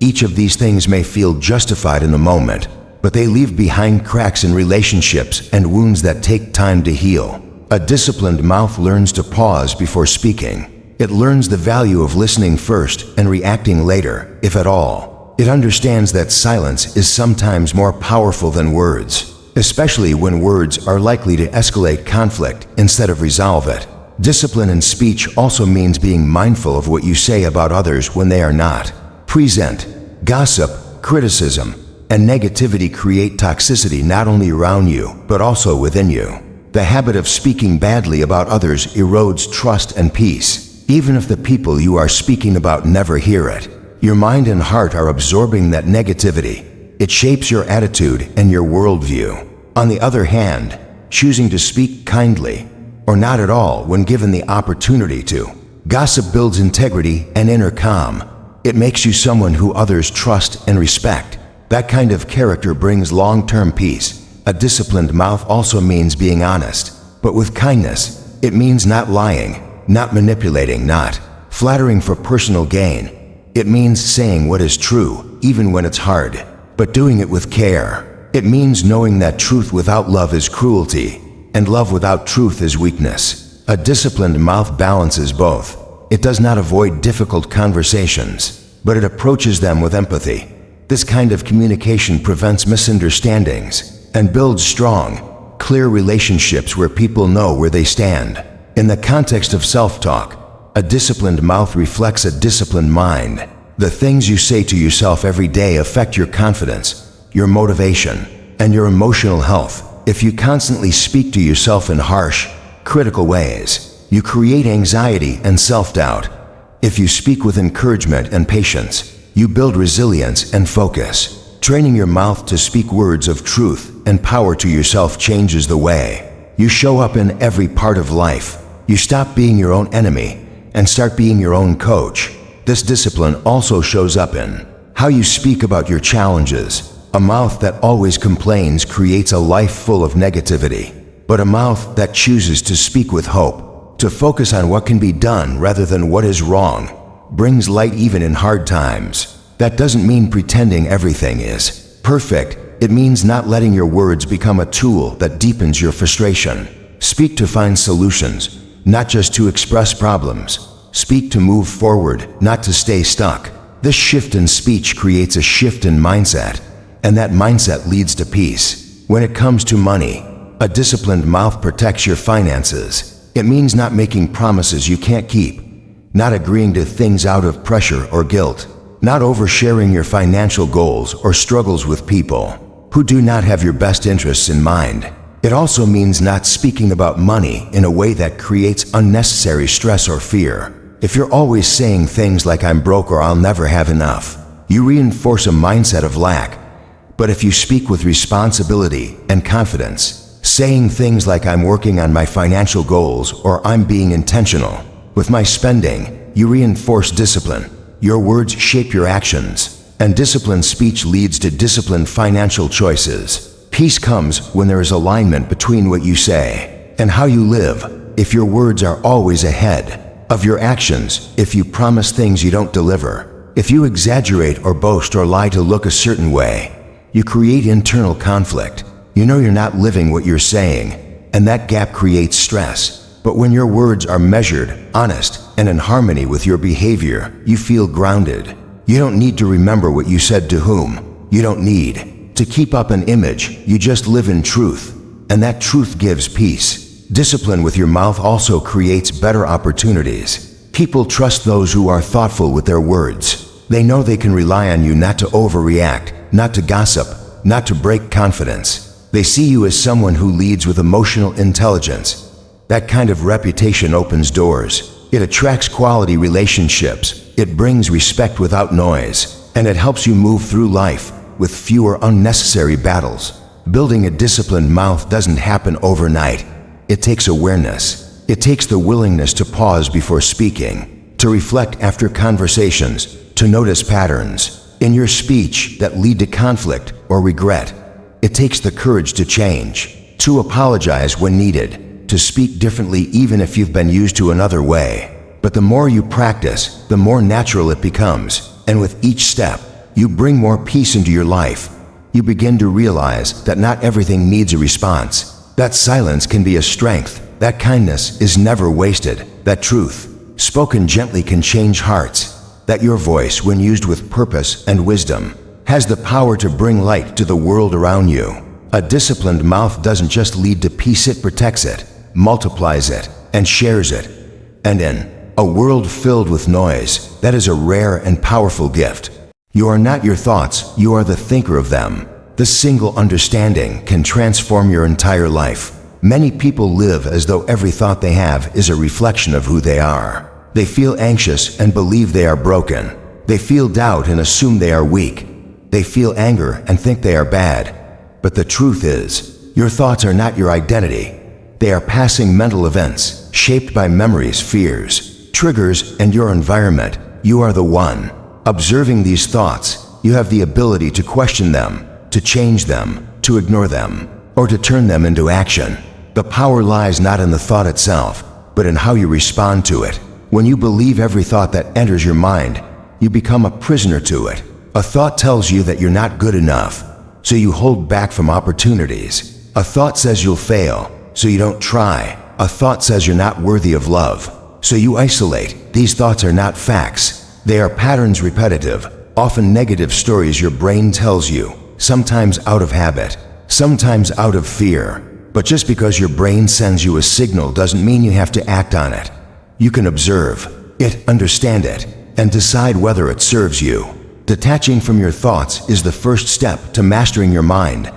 Speaker 1: Each of these things may feel justified in the moment, but they leave behind cracks in relationships and wounds that take time to heal. A disciplined mouth learns to pause before speaking. It learns the value of listening first and reacting later, if at all. It understands that silence is sometimes more powerful than words, especially when words are likely to escalate conflict instead of resolve it. Discipline in speech also means being mindful of what you say about others when they are not present. Gossip, criticism, and negativity create toxicity not only around you, but also within you. The habit of speaking badly about others erodes trust and peace, even if the people you are speaking about never hear it. Your mind and heart are absorbing that negativity. It shapes your attitude and your worldview. On the other hand, choosing to speak kindly, or not at all when given the opportunity to. Gossip builds integrity and inner calm. It makes you someone who others trust and respect. That kind of character brings long-term peace. A disciplined mouth also means being honest, but with kindness. It means not lying, not manipulating, not flattering for personal gain. It means saying what is true, even when it's hard, but doing it with care. It means knowing that truth without love is cruelty, and love without truth is weakness. A disciplined mouth balances both. It does not avoid difficult conversations, but it approaches them with empathy. This kind of communication prevents misunderstandings and builds strong, clear relationships where people know where they stand. In the context of self-talk, a disciplined mouth reflects a disciplined mind. The things you say to yourself every day affect your confidence, your motivation, and your emotional health. If you constantly speak to yourself in harsh, critical ways, you create anxiety and self-doubt. If you speak with encouragement and patience, you build resilience and focus. Training your mouth to speak words of truth and power to yourself changes the way You show up in every part of life. You stop being your own enemy and start being your own coach. This discipline also shows up in how you speak about your challenges. A mouth that always complains creates a life full of negativity, but a mouth that chooses to speak with hope, to focus on what can be done rather than what is wrong, brings light even in hard times. That doesn't mean pretending everything is perfect. It means not letting your words become a tool that deepens your frustration. Speak to find solutions, not just to express problems. Speak to move forward, not to stay stuck. This shift in speech creates a shift in mindset, and that mindset leads to peace. When it comes to money, a disciplined mouth protects your finances. It means not making promises you can't keep, not agreeing to things out of pressure or guilt, not oversharing your financial goals or struggles with people who do not have your best interests in mind. It also means not speaking about money in a way that creates unnecessary stress or fear. If you're always saying things like "I'm broke" or "I'll never have enough," you reinforce a mindset of lack. But if you speak with responsibility and confidence, saying things like "I'm working on my financial goals" or "I'm being intentional with my spending," you reinforce discipline. Your words shape your actions, and disciplined speech leads to disciplined financial choices. Peace comes when there is alignment between what you say and how you live. If your words are always ahead of your actions, if you promise things you don't deliver, if you exaggerate or boast or lie to look a certain way, you create internal conflict. You know you're not living what you're saying, and that gap creates stress. But when your words are measured, honest, and in harmony with your behavior, you feel grounded. You don't need to remember what you said to whom. You don't need to keep up an image. You just live in truth, and that truth gives peace. Discipline with your mouth also creates better opportunities. People trust those who are thoughtful with their words. They know they can rely on you not to overreact, not to gossip, not to break confidence. They see you as someone who leads with emotional intelligence. That kind of reputation opens doors. It attracts quality relationships. It brings respect without noise, and it helps you move through life with fewer unnecessary battles. Building a disciplined mouth doesn't happen overnight. It takes awareness. It takes the willingness to pause before speaking, to reflect after conversations, to notice patterns in your speech that lead to conflict or regret. It takes the courage to change, to apologize when needed, to speak differently even if you've been used to another way. But the more you practice, the more natural it becomes, and with each step, you bring more peace into your life. You begin to realize that not everything needs a response. That silence can be a strength. That kindness is never wasted. That truth, spoken gently, can change hearts. That your voice, when used with purpose and wisdom, has the power to bring light to the world around you. A disciplined mouth doesn't just lead to peace, it protects it, multiplies it, and shares it. And in a world filled with noise, that is a rare and powerful gift. You are not your thoughts, you are the thinker of them. This single understanding can transform your entire life. Many people live as though every thought they have is a reflection of who they are. They feel anxious and believe they are broken. They feel doubt and assume they are weak. They feel anger and think they are bad. But the truth is, your thoughts are not your identity. They are passing mental events, shaped by memories, fears, triggers, and your environment. You are the one observing these thoughts. You have the ability to question them, to change them, to ignore them, or to turn them into action. The power lies not in the thought itself, but in how you respond to it. When you believe every thought that enters your mind, you become a prisoner to it. A thought tells you that you're not good enough, so you hold back from opportunities. A thought says you'll fail, so you don't try. A thought says you're not worthy of love, so you isolate. These thoughts are not facts. They are patterns, repetitive, often negative stories your brain tells you, sometimes out of habit, sometimes out of fear. But just because your brain sends you a signal doesn't mean you have to act on it. You can observe it, understand it, and decide whether it serves you. Detaching from your thoughts is the first step to mastering your mind.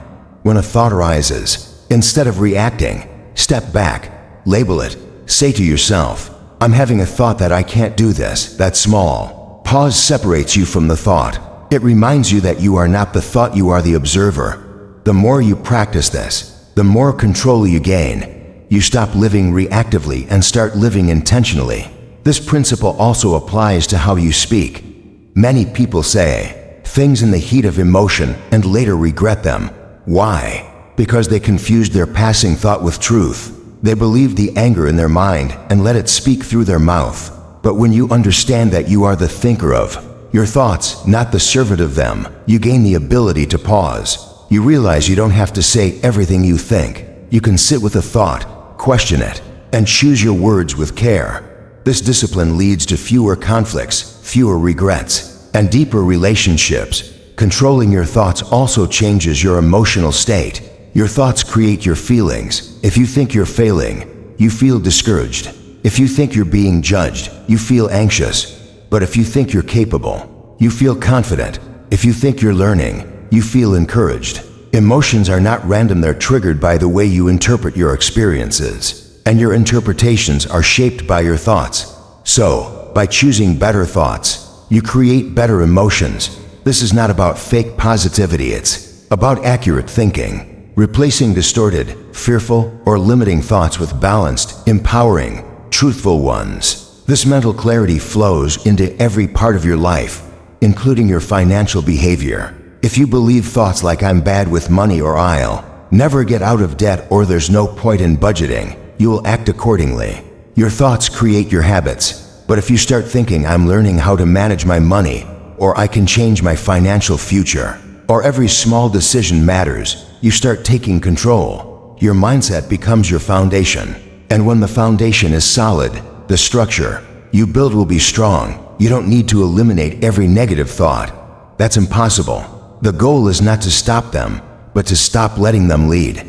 Speaker 1: When a thought arises, instead of reacting, step back, label it, say to yourself, "I'm having a thought that I can't do this." That's small. Pause separates you from the thought. It reminds you that you are not the thought, you are the observer. The more you practice this, the more control you gain. You stop living reactively and start living intentionally. This principle also applies to how you speak. Many people say things in the heat of emotion and later regret them. Why? Because they confused their passing thought with truth. They believed the anger in their mind and let it speak through their mouth. But when you understand that you are the thinker of your thoughts, not the servant of them, you gain the ability to pause. You realize you don't have to say everything you think. You can sit with a thought, question it, and choose your words with care. This discipline leads to fewer conflicts, fewer regrets, and deeper relationships. Controlling your thoughts also changes your emotional state. Your thoughts create your feelings. If you think you're failing, you feel discouraged. If you think you're being judged, you feel anxious. But if you think you're capable, you feel confident. If you think you're learning, you feel encouraged. Emotions are not random, they're triggered by the way you interpret your experiences. And your interpretations are shaped by your thoughts. So, by choosing better thoughts, you create better emotions. This is not about fake positivity, it's about accurate thinking. Replacing distorted, fearful, or limiting thoughts with balanced, empowering, truthful ones. This mental clarity flows into every part of your life, including your financial behavior. If you believe thoughts like "I'm bad with money" or "I'll never get out of debt" or "there's no point in budgeting," you will act accordingly. Your thoughts create your habits. But if you start thinking "I'm learning how to manage my money," or "I can change my financial future," or "every small decision matters," you start taking control. Your mindset becomes your foundation. And when the foundation is solid, the structure you build will be strong. You don't need to eliminate every negative thought. That's impossible. The goal is not to stop them, but to stop letting them lead.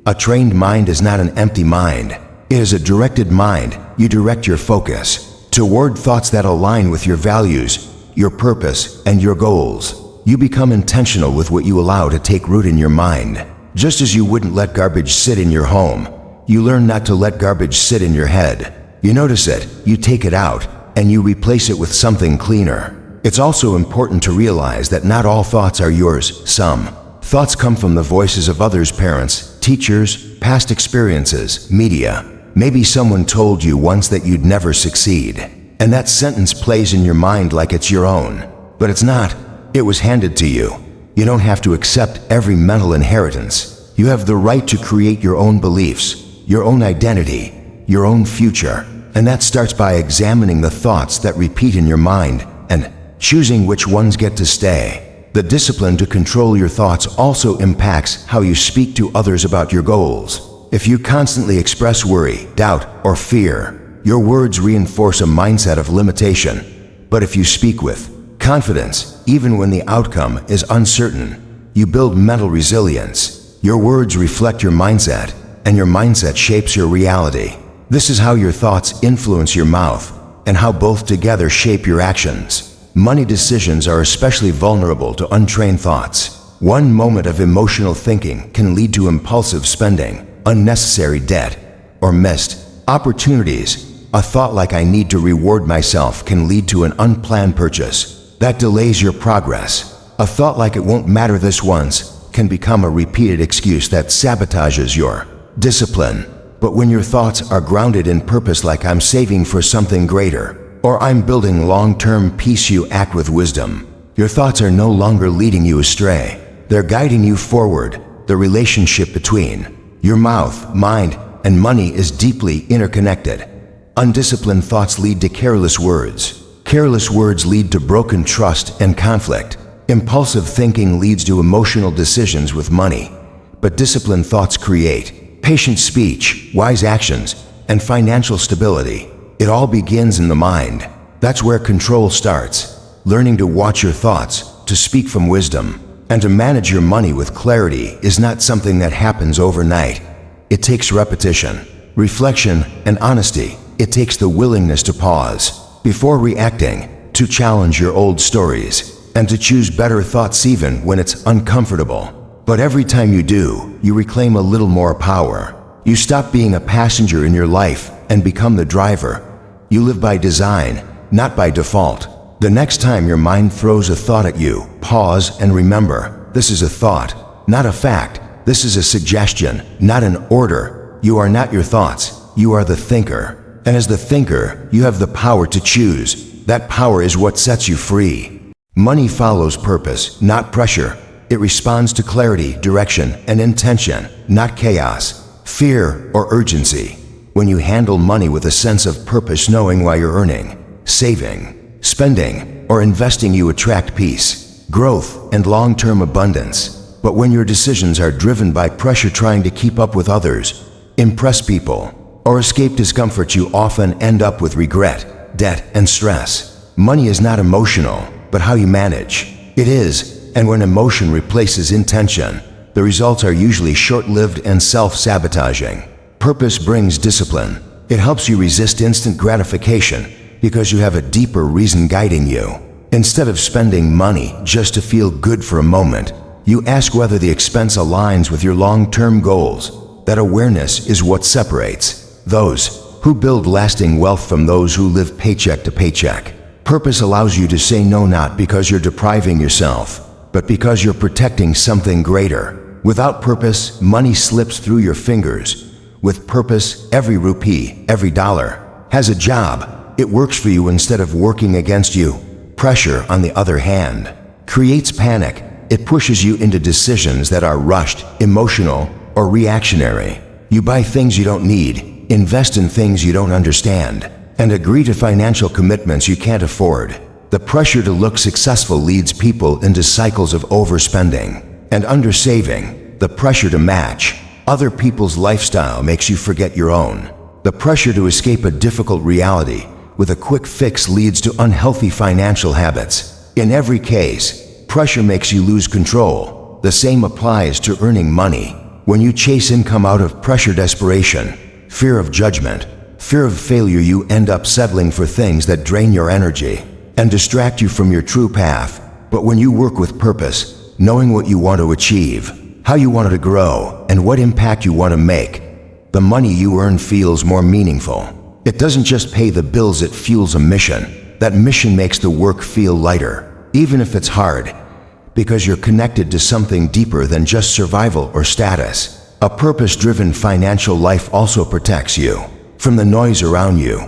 Speaker 1: A trained mind is not an empty mind. It is a directed mind. You direct your focus toward thoughts that align with your values, your purpose, and your goals. You become intentional with what you allow to take root in your mind. Just as you wouldn't let garbage sit in your home, you learn not to let garbage sit in your head. You notice it, you take it out, and you replace it with something cleaner. It's also important to realize that not all thoughts are yours. Some thoughts come from the voices of others, parents, teachers, past experiences, media. Maybe someone told you once that you'd never succeed, and that sentence plays in your mind like it's your own. But it's not. It was handed to you. You don't have to accept every mental inheritance. You have the right to create your own beliefs, your own identity, your own future. And that starts by examining the thoughts that repeat in your mind and choosing which ones get to stay. The discipline to control your thoughts also impacts how you speak to others about your goals. If you constantly express worry, doubt, or fear, your words reinforce a mindset of limitation. But if you speak with confidence, even when the outcome is uncertain, you build mental resilience. Your words reflect your mindset, and your mindset shapes your reality. This is how your thoughts influence your mouth, and how both together shape your actions. Money decisions are especially vulnerable to untrained thoughts. One moment of emotional thinking can lead to impulsive spending, unnecessary debt, or missed opportunities. A thought like "I need to reward myself" can lead to an unplanned purchase that delays your progress. A thought like "it won't matter this once" can become a repeated excuse that sabotages your discipline. But when your thoughts are grounded in purpose, like "I'm saving for something greater," or "I'm building long-term peace," you act with wisdom. Your thoughts are no longer leading you astray. They're guiding you forward. The relationship between your mouth, mind, and money is deeply interconnected. Undisciplined thoughts lead to careless words. Careless words lead to broken trust and conflict. Impulsive thinking leads to emotional decisions with money. But disciplined thoughts create patient speech, wise actions, and financial stability. It all begins in the mind. That's where control starts. Learning to watch your thoughts, to speak from wisdom, and to manage your money with clarity is not something that happens overnight. It takes repetition, reflection, and honesty. It takes the willingness to pause before reacting, to challenge your old stories, and to choose better thoughts even when it's uncomfortable. But every time you do, you reclaim a little more power. You stop being a passenger in your life and become the driver. You live by design, not by default. The next time your mind throws a thought at you, pause and remember, this is a thought, not a fact. This is a suggestion, not an order. You are not your thoughts, you are the thinker. And as the thinker, you have the power to choose. That power is what sets you free. Money follows purpose, not pressure. It responds to clarity, direction, and intention, not chaos, fear, or urgency. When you handle money with a sense of purpose, knowing why you're earning, saving, spending, or investing, you attract peace, growth, and long-term abundance. But when your decisions are driven by pressure, trying to keep up with others, impress people, or escape discomfort, you often end up with regret, debt, and stress. Money is not emotional, but how you manage it is, and when emotion replaces intention, the results are usually short-lived and self-sabotaging. Purpose brings discipline. It helps you resist instant gratification because you have a deeper reason guiding you. Instead of spending money just to feel good for a moment, you ask whether the expense aligns with your long-term goals. That awareness is what separates those who build lasting wealth from those who live paycheck to paycheck. Purpose allows you to say no, not because you're depriving yourself, but because you're protecting something greater. Without purpose, money slips through your fingers. With purpose, every rupee, every dollar has a job. It works for you instead of working against you. Pressure, on the other hand, creates panic. It pushes you into decisions that are rushed, emotional, or reactionary. You buy things you don't need, invest in things you don't understand, and agree to financial commitments you can't afford. The pressure to look successful leads people into cycles of overspending and undersaving. The pressure to match other people's lifestyle makes you forget your own. The pressure to escape a difficult reality with a quick fix leads to unhealthy financial habits. In every case, pressure makes you lose control. The same applies to earning money. When you chase income out of pressure, desperation, fear of judgment, fear of failure, you end up settling for things that drain your energy and distract you from your true path. But when you work with purpose, knowing what you want to achieve, how you want it to grow, and what impact you want to make, the money you earn feels more meaningful. It doesn't just pay the bills, it fuels a mission. That mission makes the work feel lighter, even if it's hard, because you're connected to something deeper than just survival or status. A purpose-driven financial life also protects you from the noise around you.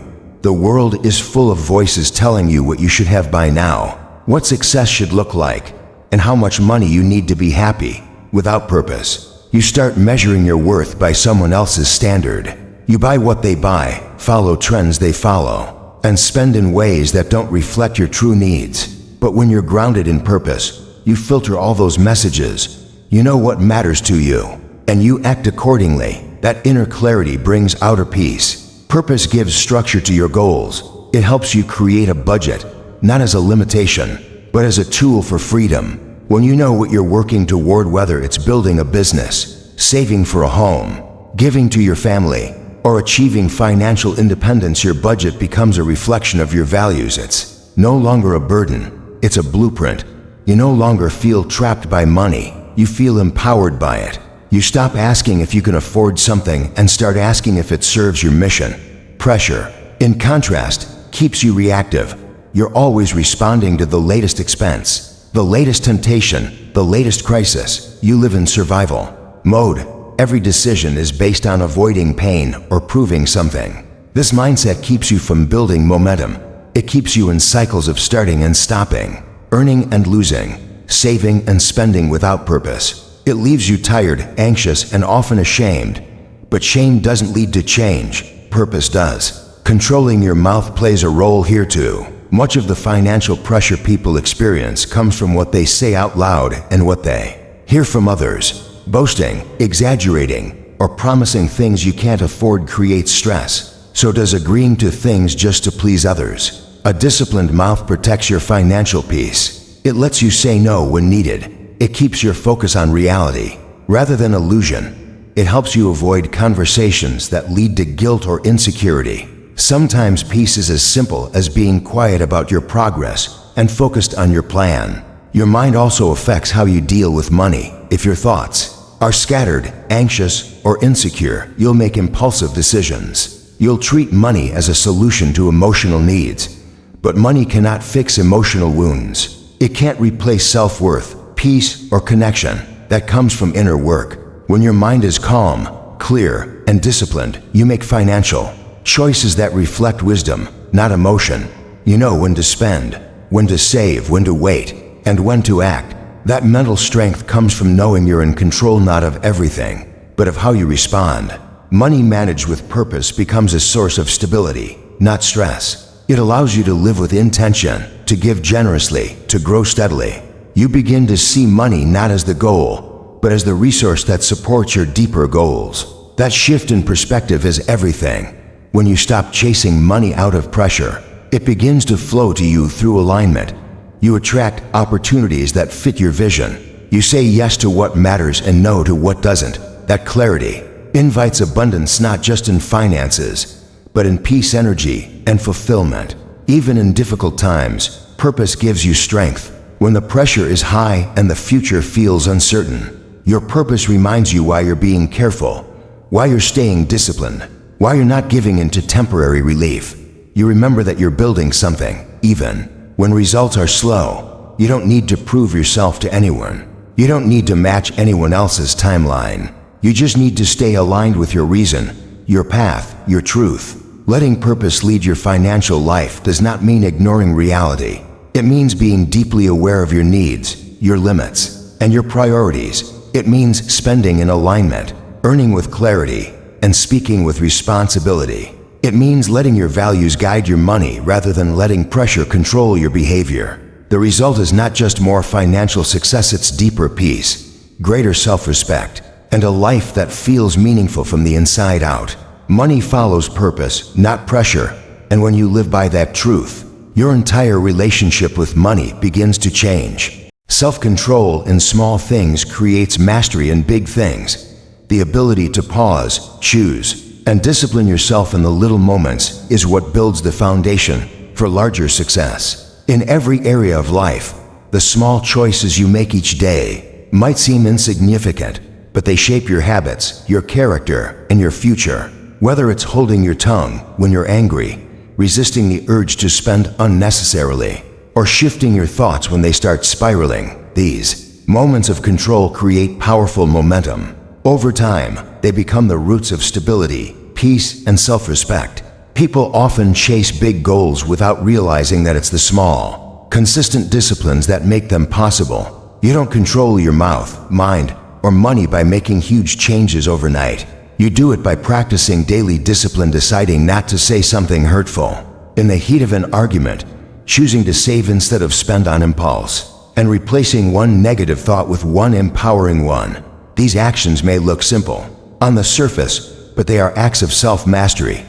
Speaker 1: The world is full of voices telling you what you should have by now, what success should look like, and how much money you need to be happy. Without purpose, you start measuring your worth by someone else's standard. You buy what they buy, follow trends they follow, and spend in ways that don't reflect your true needs. But when you're grounded in purpose, you filter all those messages. You know what matters to you, and you act accordingly. That inner clarity brings outer peace. Purpose gives structure to your goals. It helps you create a budget, not as a limitation, but as a tool for freedom. When you know what you're working toward, whether it's building a business, saving for a home, giving to your family, or achieving financial independence, your budget becomes a reflection of your values. It's no longer a burden, it's a blueprint. You no longer feel trapped by money, you feel empowered by it. You stop asking if you can afford something and start asking if it serves your mission. Pressure, in contrast, keeps you reactive. You're always responding to the latest expense, the latest temptation, the latest crisis. You live in survival mode. Every decision is based on avoiding pain or proving something. This mindset keeps you from building momentum. It keeps you in cycles of starting and stopping, earning and losing, saving and spending without purpose. It leaves you tired, anxious, and often ashamed. But shame doesn't lead to change. Purpose does. Controlling your mouth plays a role here too. Much of the financial pressure people experience comes from what they say out loud and what they hear from others. Boasting, exaggerating, or promising things you can't afford creates stress. So does agreeing to things just to please others. A disciplined mouth protects your financial peace. It lets you say no when needed. It keeps your focus on reality rather than illusion. It helps you avoid conversations that lead to guilt or insecurity. Sometimes peace is as simple as being quiet about your progress and focused on your plan. Your mind also affects how you deal with money. If your thoughts are scattered, anxious, or insecure, you'll make impulsive decisions. You'll treat money as a solution to emotional needs. But money cannot fix emotional wounds. It can't replace self-worth, peace, or connection that comes from inner work. When your mind is calm, clear, and disciplined, you make financial choices that reflect wisdom, not emotion. You know when to spend, when to save, when to wait, and when to act. That mental strength comes from knowing you're in control not of everything, but of how you respond. Money managed with purpose becomes a source of stability, not stress. It allows you to live with intention, to give generously, to grow steadily. You begin to see money not as the goal, but as the resource that supports your deeper goals. That shift in perspective is everything. When you stop chasing money out of pressure, it begins to flow to you through alignment. You attract opportunities that fit your vision. You say yes to what matters and no to what doesn't. That clarity invites abundance not just in finances, but in peace, energy, and fulfillment. Even in difficult times, purpose gives you strength. When the pressure is high and the future feels uncertain, your purpose reminds you why you're being careful, why you're staying disciplined, why you're not giving in to temporary relief. You remember that you're building something, even when results are slow. You don't need to prove yourself to anyone. You don't need to match anyone else's timeline. You just need to stay aligned with your reason, your path, your truth. Letting purpose lead your financial life does not mean ignoring reality. It means being deeply aware of your needs, your limits, and your priorities. It means spending in alignment, earning with clarity, and speaking with responsibility. It means letting your values guide your money rather than letting pressure control your behavior. The result is not just more financial success, it's deeper peace, greater self-respect, and a life that feels meaningful from the inside out. Money follows purpose, not pressure, and when you live by that truth, your entire relationship with money begins to change. Self-control in small things creates mastery in big things. The ability to pause, choose, and discipline yourself in the little moments is what builds the foundation for larger success. In every area of life, the small choices you make each day might seem insignificant, but they shape your habits, your character, and your future. Whether it's holding your tongue when you're angry, resisting the urge to spend unnecessarily, or shifting your thoughts when they start spiraling, these moments of control create powerful momentum. Over time, they become the roots of stability, peace, and self-respect. People often chase big goals without realizing that it's the small, consistent disciplines that make them possible. You don't control your mouth, mind, or money by making huge changes overnight. You do it by practicing daily discipline, deciding not to say something hurtful in the heat of an argument, choosing to save instead of spend on impulse, and replacing one negative thought with one empowering one. These actions may look simple on the surface, but they are acts of self-mastery.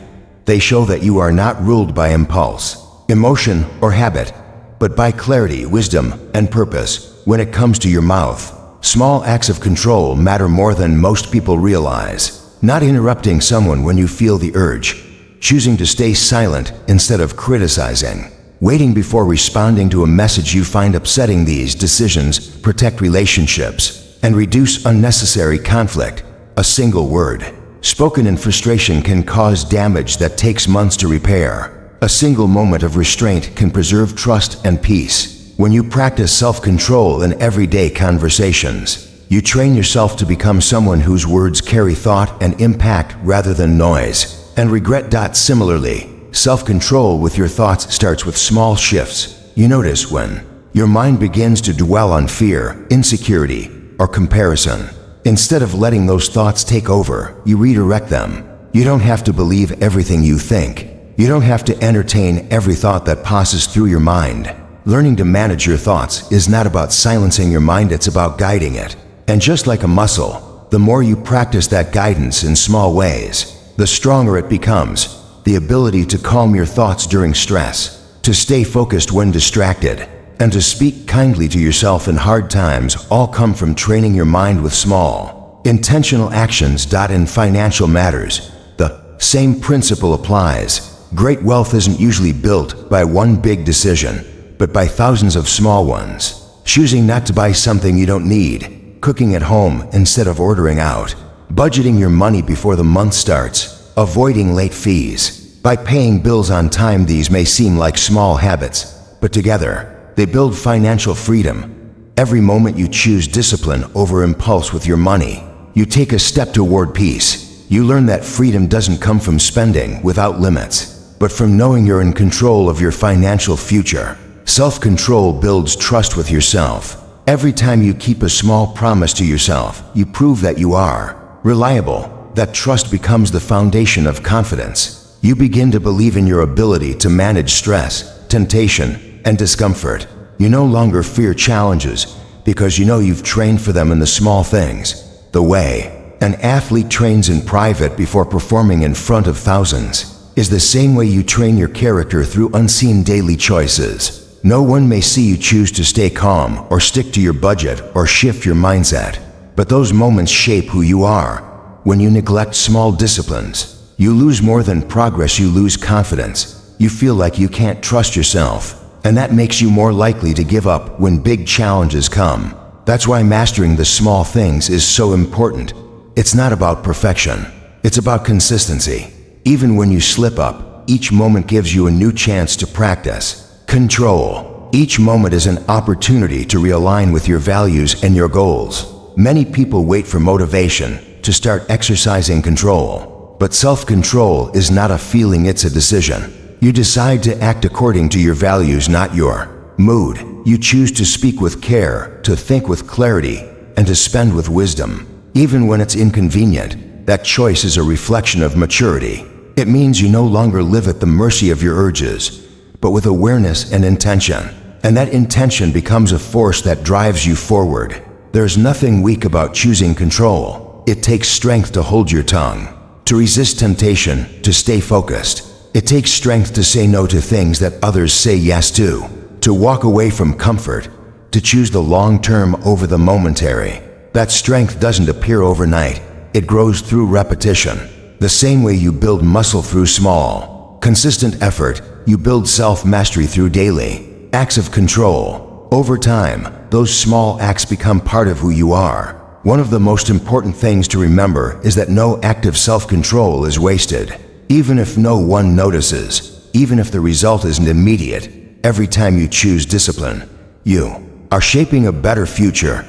Speaker 1: They show that you are not ruled by impulse, emotion, or habit, but by clarity, wisdom, and purpose. When it comes to your mouth, small acts of control matter more than most people realize. Not interrupting someone when you feel the urge, choosing to stay silent instead of criticizing, waiting before responding to a message you find upsetting. These decisions protect relationships and reduce unnecessary conflict. A single word spoken in frustration can cause damage that takes months to repair. A single moment of restraint can preserve trust and peace. When you practice self-control in everyday conversations, you train yourself to become someone whose words carry thought and impact rather than noise and regret. Similarly, self-control with your thoughts starts with small shifts. You notice when your mind begins to dwell on fear, insecurity, or comparison. Instead of letting those thoughts take over, you redirect them. You don't have to believe everything you think. You don't have to entertain every thought that passes through your mind. Learning to manage your thoughts is not about silencing your mind, it's about guiding it. And just like a muscle, the more you practice that guidance in small ways, the stronger it becomes. The ability to calm your thoughts during stress, to stay focused when distracted, and to speak kindly to yourself in hard times all come from training your mind with small, intentional actions. In financial matters, the same principle applies. Great wealth isn't usually built by one big decision, but by thousands of small ones. Choosing not to buy something you don't need, cooking at home instead of ordering out, budgeting your money before the month starts, avoiding late fees, by paying bills on time. These may seem like small habits, but together, they build financial freedom. Every moment you choose discipline over impulse with your money, you take a step toward peace. You learn that freedom doesn't come from spending without limits, but from knowing you're in control of your financial future. Self-control builds trust with yourself. Every time you keep a small promise to yourself, you prove that you are reliable. That trust becomes the foundation of confidence. You begin to believe in your ability to manage stress, temptation, and discomfort. You no longer fear challenges because you know you've trained for them in the small things. The way an athlete trains in private before performing in front of thousands is the same way you train your character through unseen daily choices. No one may see you choose to stay calm or stick to your budget or shift your mindset, but those moments shape who you are. When you neglect small disciplines, you lose more than progress, you lose confidence. You feel like you can't trust yourself, and that makes you more likely to give up when big challenges come. That's why mastering the small things is so important. It's not about perfection, it's about consistency. Even when you slip up, each moment gives you a new chance to practice. Control. Each moment is an opportunity to realign with your values and your goals. Many people wait for motivation to start exercising control, but self-control is not a feeling, it's a decision. You decide to act according to your values, not your mood. You choose to speak with care, to think with clarity, and to spend with wisdom. Even when it's inconvenient, that choice is a reflection of maturity. It means you no longer live at the mercy of your urges, but with awareness and intention. And that intention becomes a force that drives you forward. There's nothing weak about choosing control. It takes strength to hold your tongue, to resist temptation, to stay focused. It takes strength to say no to things that others say yes to walk away from comfort, to choose the long-term over the momentary. That strength doesn't appear overnight. It grows through repetition. The same way you build muscle through small, consistent effort, you build self-mastery through daily acts of control. Over time, those small acts become part of who you are. One of the most important things to remember is that no act of self-control is wasted. Even if no one notices, even if the result isn't immediate, every time you choose discipline, you are shaping a better future.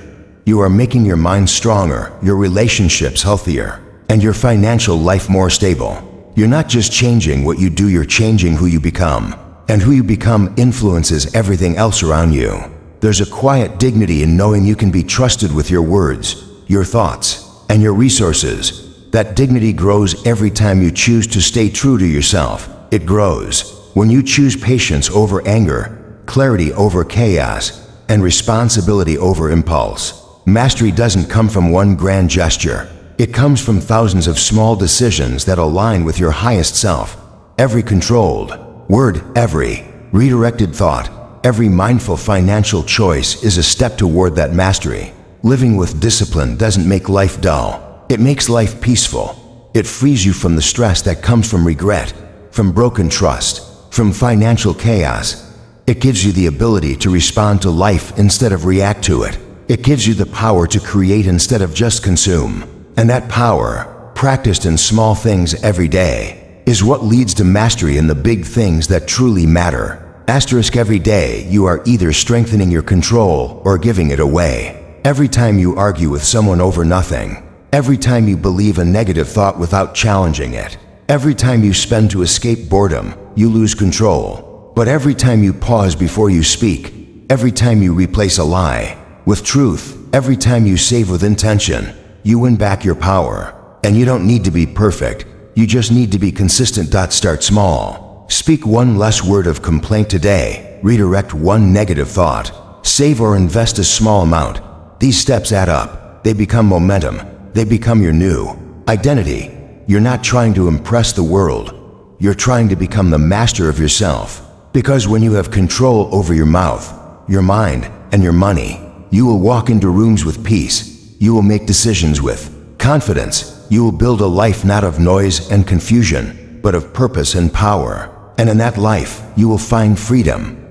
Speaker 1: You are making your mind stronger, your relationships healthier, and your financial life more stable. You're not just changing what you do, you're changing who you become. And who you become influences everything else around you. There's a quiet dignity in knowing you can be trusted with your words, your thoughts, and your resources. That dignity grows every time you choose to stay true to yourself. It grows when you choose patience over anger, clarity over chaos, and responsibility over impulse. Mastery doesn't come from one grand gesture. It comes from thousands of small decisions that align with your highest self. Every controlled word, every redirected thought, every mindful financial choice is a step toward that mastery. Living with discipline doesn't make life dull. It makes life peaceful. It frees you from the stress that comes from regret, from broken trust, from financial chaos. It gives you the ability to respond to life instead of react to it. It gives you the power to create instead of just consume. And that power, practiced in small things every day, is what leads to mastery in the big things that truly matter. Asterisk every day you are either strengthening your control or giving it away. Every time you argue with someone over nothing, every time you believe a negative thought without challenging it, every time you spend to escape boredom, you lose control. But every time you pause before you speak, every time you replace a lie with truth, every time you save with intention, you win back your power. And you don't need to be perfect. You just need to be consistent. Start small. Speak one less word of complaint today. Redirect one negative thought. Save or invest a small amount. These steps add up. They become momentum. They become your new identity. You're not trying to impress the world. You're trying to become the master of yourself. Because when you have control over your mouth, your mind, and your money, you will walk into rooms with peace. You will make decisions with confidence. You will build a life not of noise and confusion, but of purpose and power. And in that life, you will find freedom.